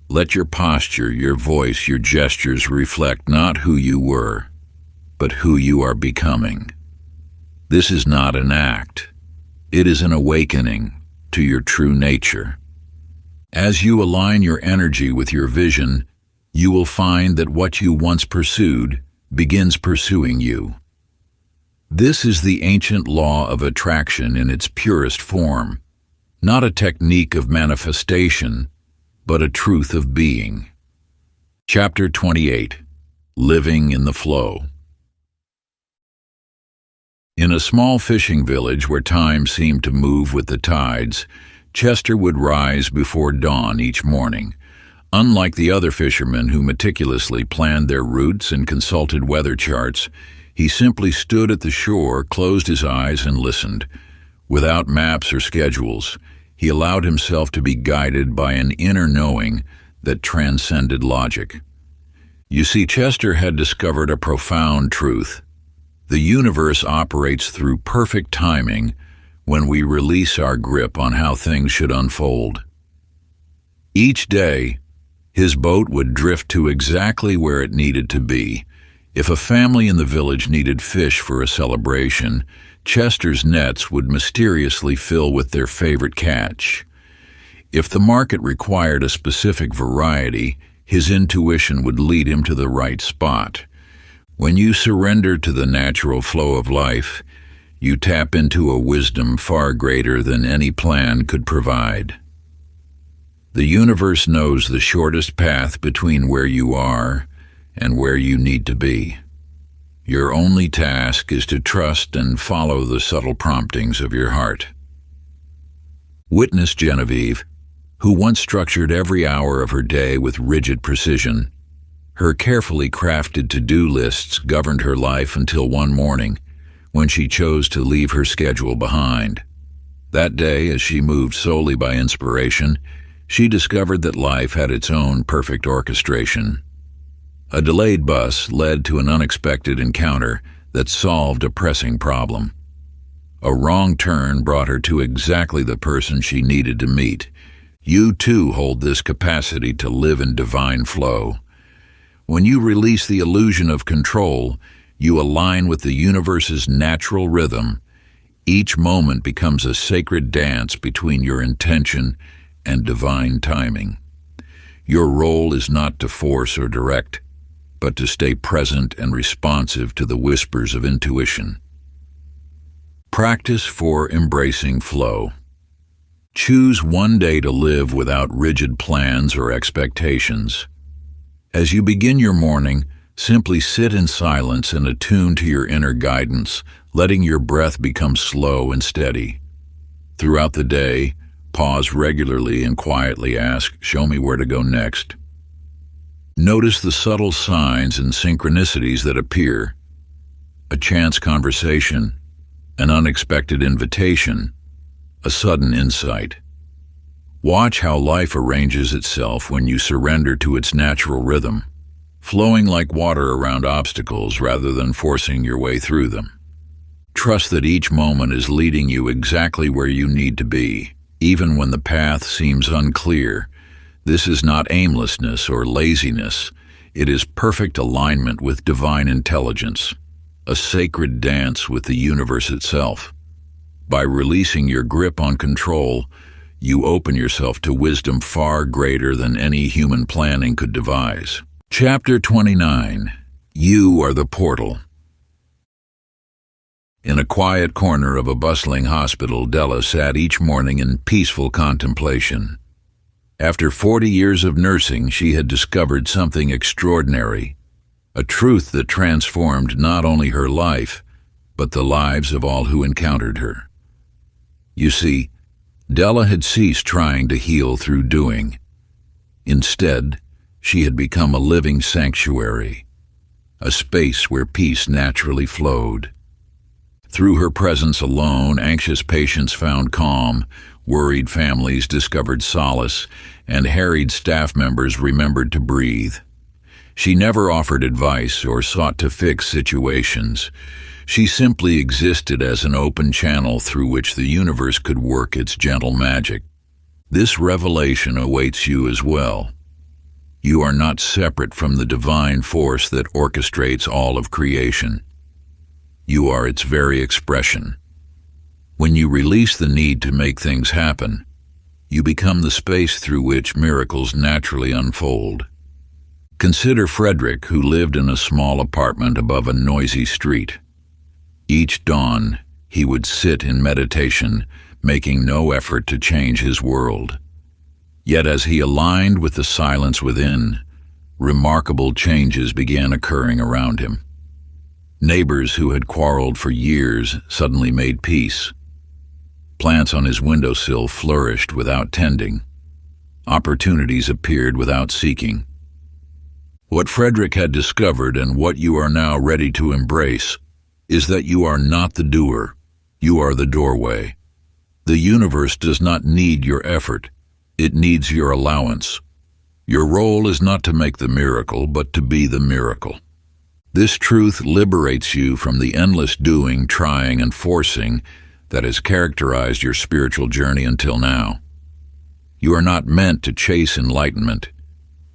Let your posture, your voice, your gestures reflect not who you were, but who you are becoming. This is not an act. It is an awakening to your true nature. As you align your energy with your vision, you will find that what you once pursued begins pursuing you. This is the ancient law of attraction in its purest form, not a technique of manifestation, but a truth of being. Chapter 28. Living in the Flow. In a small fishing village where time seemed to move with the tides, Chester would rise before dawn each morning. Unlike the other fishermen who meticulously planned their routes and consulted weather charts, he simply stood at the shore, closed his eyes, and listened. Without maps or schedules, he allowed himself to be guided by an inner knowing that transcended logic. You see, Chester had discovered a profound truth. The universe operates through perfect timing when we release our grip on how things should unfold. Each day, his boat would drift to exactly where it needed to be. If a family in the village needed fish for a celebration, Chester's nets would mysteriously fill with their favorite catch. If the market required a specific variety, his intuition would lead him to the right spot. When you surrender to the natural flow of life, you tap into a wisdom far greater than any plan could provide. The universe knows the shortest path between where you are and where you need to be. Your only task is to trust and follow the subtle promptings of your heart. Witness Genevieve, who once structured every hour of her day with rigid precision. Her carefully crafted to-do lists governed her life until one morning, when she chose to leave her schedule behind. That day, as she moved solely by inspiration, she discovered that life had its own perfect orchestration. A delayed bus led to an unexpected encounter that solved a pressing problem. A wrong turn brought her to exactly the person she needed to meet. You too hold this capacity to live in divine flow. When you release the illusion of control, you align with the universe's natural rhythm. Each moment becomes a sacred dance between your intention and divine timing. Your role is not to force or direct, but to stay present and responsive to the whispers of intuition. Practice for embracing flow. Choose one day to live without rigid plans or expectations. As you begin your morning, simply sit in silence and attune to your inner guidance, letting your breath become slow and steady. Throughout the day, pause regularly and quietly ask, "Show me where to go next." Notice the subtle signs and synchronicities that appear. A chance conversation, an unexpected invitation, a sudden insight. Watch how life arranges itself when you surrender to its natural rhythm, flowing like water around obstacles rather than forcing your way through them. Trust that each moment is leading you exactly where you need to be, even when the path seems unclear. This is not aimlessness or laziness. It is perfect alignment with divine intelligence, a sacred dance with the universe itself. By releasing your grip on control, you open yourself to wisdom far greater than any human planning could devise. Chapter 29. You are the portal. In a quiet corner of a bustling hospital, Della sat each morning in peaceful contemplation. After 40 years of nursing, she had discovered something extraordinary, a truth that transformed not only her life, but the lives of all who encountered her. You see, Della had ceased trying to heal through doing. Instead, she had become a living sanctuary, a space where peace naturally flowed. Through her presence alone, anxious patients found calm, worried families discovered solace, and harried staff members remembered to breathe. She never offered advice or sought to fix situations. She simply existed as an open channel through which the universe could work its gentle magic. This revelation awaits you as well. You are not separate from the divine force that orchestrates all of creation. You are its very expression. When you release the need to make things happen, you become the space through which miracles naturally unfold. Consider Frederick, who lived in a small apartment above a noisy street. Each dawn, he would sit in meditation, making no effort to change his world. Yet as he aligned with the silence within, remarkable changes began occurring around him. Neighbors who had quarreled for years suddenly made peace. Plants on his windowsill flourished without tending. Opportunities appeared without seeking. What Frederick had discovered, and what you are now ready to embrace, is that you are not the doer, you are the doorway. The universe does not need your effort, it needs your allowance. Your role is not to make the miracle, but to be the miracle. This truth liberates you from the endless doing, trying, and forcing that has characterized your spiritual journey until now. You are not meant to chase enlightenment.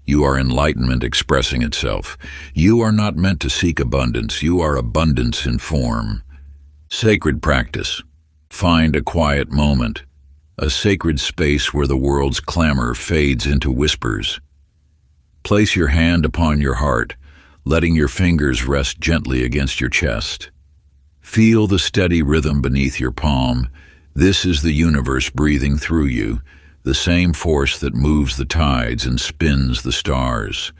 You are enlightenment expressing itself. You are not meant to seek abundance. You are abundance in form. Sacred practice. Find a quiet moment, a sacred space where the world's clamor fades into whispers. Place your hand upon your heart, letting your fingers rest gently against your chest. Feel the steady rhythm beneath your palm. This is the universe breathing through you, the same force that moves the tides and spins the stars.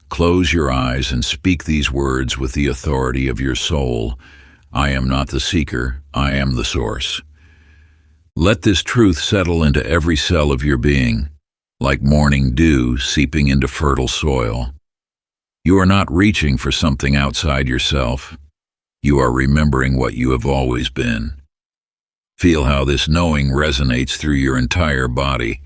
Close your eyes and speak these words with the authority of your soul. I am not the seeker, I am the source. Let this truth settle into every cell of your being, like morning dew seeping into fertile soil. You are not reaching for something outside yourself. You are remembering what you have always been. Feel how this knowing resonates through your entire body,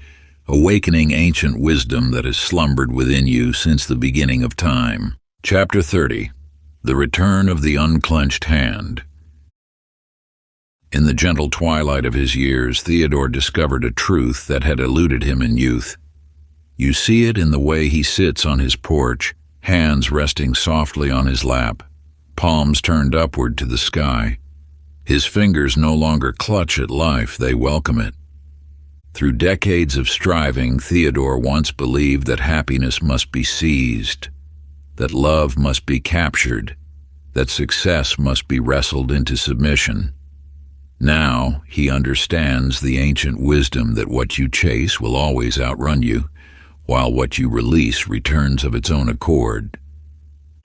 awakening ancient wisdom that has slumbered within you since the beginning of time. Chapter 30. The Return of the Unclenched Hand. In the gentle twilight of his years, Theodore discovered a truth that had eluded him in youth. You see it in the way he sits on his porch, hands resting softly on his lap, palms turned upward to the sky. His fingers no longer clutch at life, they welcome it. Through decades of striving, Theodore once believed that happiness must be seized, that love must be captured, that success must be wrestled into submission. Now he understands the ancient wisdom that what you chase will always outrun you, while what you release returns of its own accord.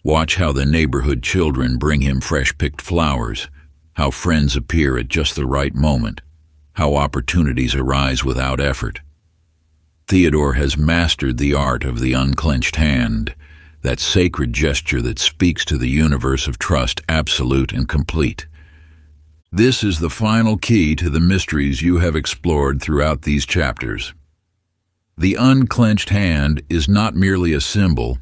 Watch how the neighborhood children bring him fresh-picked flowers, how friends appear at just the right moment, how opportunities arise without effort. Theodore has mastered the art of the unclenched hand, that sacred gesture that speaks to the universe of trust absolute and complete. This is the final key to the mysteries you have explored throughout these chapters. The unclenched hand is not merely a symbol,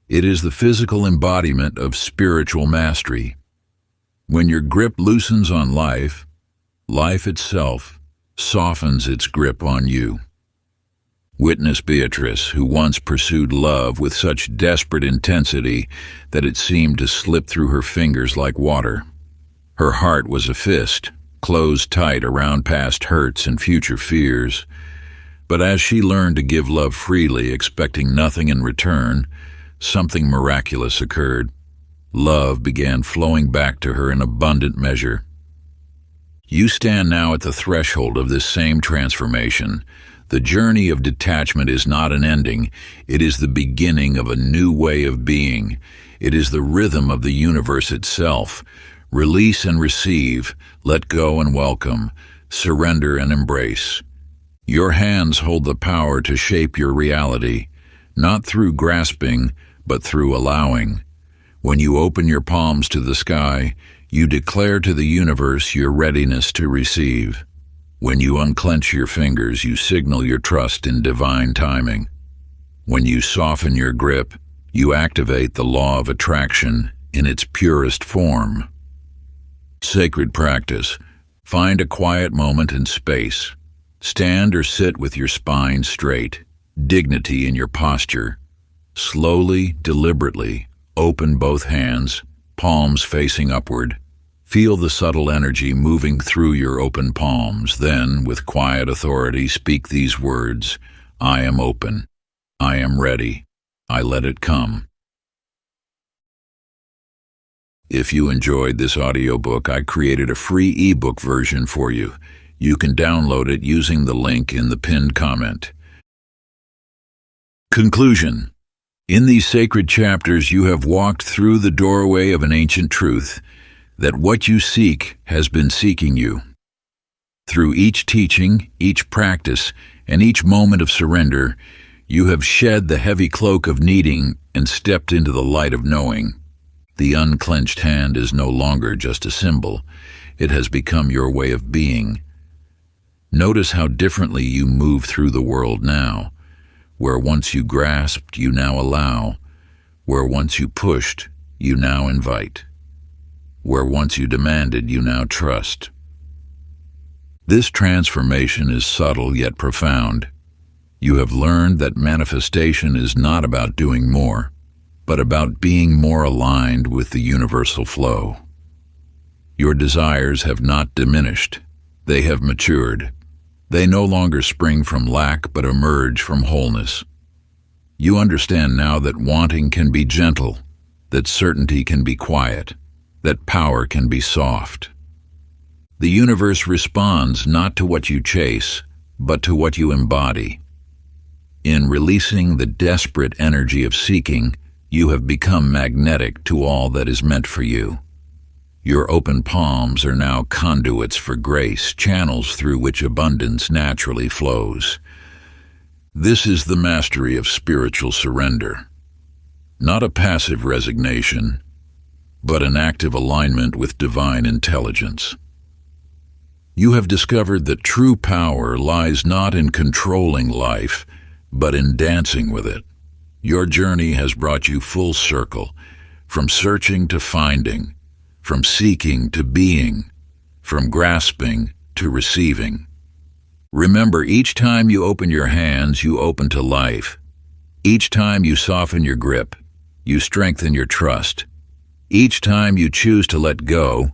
it is the physical embodiment of spiritual mastery. When your grip loosens on life, life itself softens its grip on you. Witness Beatrice, who once pursued love with such desperate intensity that it seemed to slip through her fingers like water. Her heart was a fist, closed tight around past hurts and future fears. But as she learned to give love freely, expecting nothing in return, something miraculous occurred. Love began flowing back to her in abundant measure. You stand now at the threshold of this same transformation. The journey of detachment is not an ending. It is the beginning of a new way of being. It is the rhythm of the universe itself. Release and receive, let go and welcome, surrender and embrace. Your hands hold the power to shape your reality, not through grasping, but through allowing. When you open your palms to the sky, you declare to the universe your readiness to receive. When you unclench your fingers, you signal your trust in divine timing. When you soften your grip, you activate the law of attraction in its purest form. Sacred practice. Find a quiet moment in space. Stand or sit with your spine straight, dignity in your posture. Slowly, deliberately, open both hands, palms facing upward. Feel the subtle energy moving through your open palms. Then, with quiet authority, speak these words: I am open. I am ready. I let it come. If you enjoyed this audiobook, I created a free ebook version for you. You can download it using the link in the pinned comment. Conclusion. In these sacred chapters, you have walked through the doorway of an ancient truth, that what you seek has been seeking you. Through each teaching, each practice, and each moment of surrender, you have shed the heavy cloak of needing and stepped into the light of knowing. The unclenched hand is no longer just a symbol. It has become your way of being. Notice how differently you move through the world now. Where once you grasped, you now allow. Where once you pushed, you now invite. Where once you demanded, you now trust. This transformation is subtle yet profound. You have learned that manifestation is not about doing more, but about being more aligned with the universal flow. Your desires have not diminished. They have matured. They no longer spring from lack, but emerge from wholeness. You understand now that wanting can be gentle, that certainty can be quiet, that power can be soft. The universe responds not to what you chase, but to what you embody. In releasing the desperate energy of seeking, you have become magnetic to all that is meant for you. Your open palms are now conduits for grace, channels through which abundance naturally flows. This is the mastery of spiritual surrender. Not a passive resignation, but an active alignment with divine intelligence. You have discovered that true power lies not in controlling life, but in dancing with it. Your journey has brought you full circle, from searching to finding, from seeking to being. from grasping to receiving. Remember, each time you open your hands, you open to life. Each time you soften your grip, you strengthen your trust. Each time you choose to let go,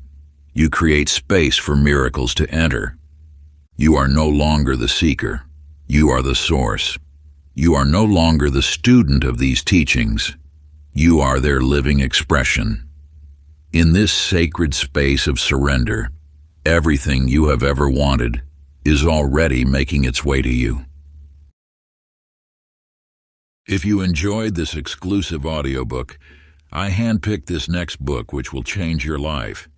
you create space for miracles to enter. You are no longer the seeker. You are the source. You are no longer the student of these teachings. You are their living expression. In this sacred space of surrender, everything you have ever wanted is already making its way to you. If you enjoyed this exclusive audiobook, I handpicked this next book which will change your life.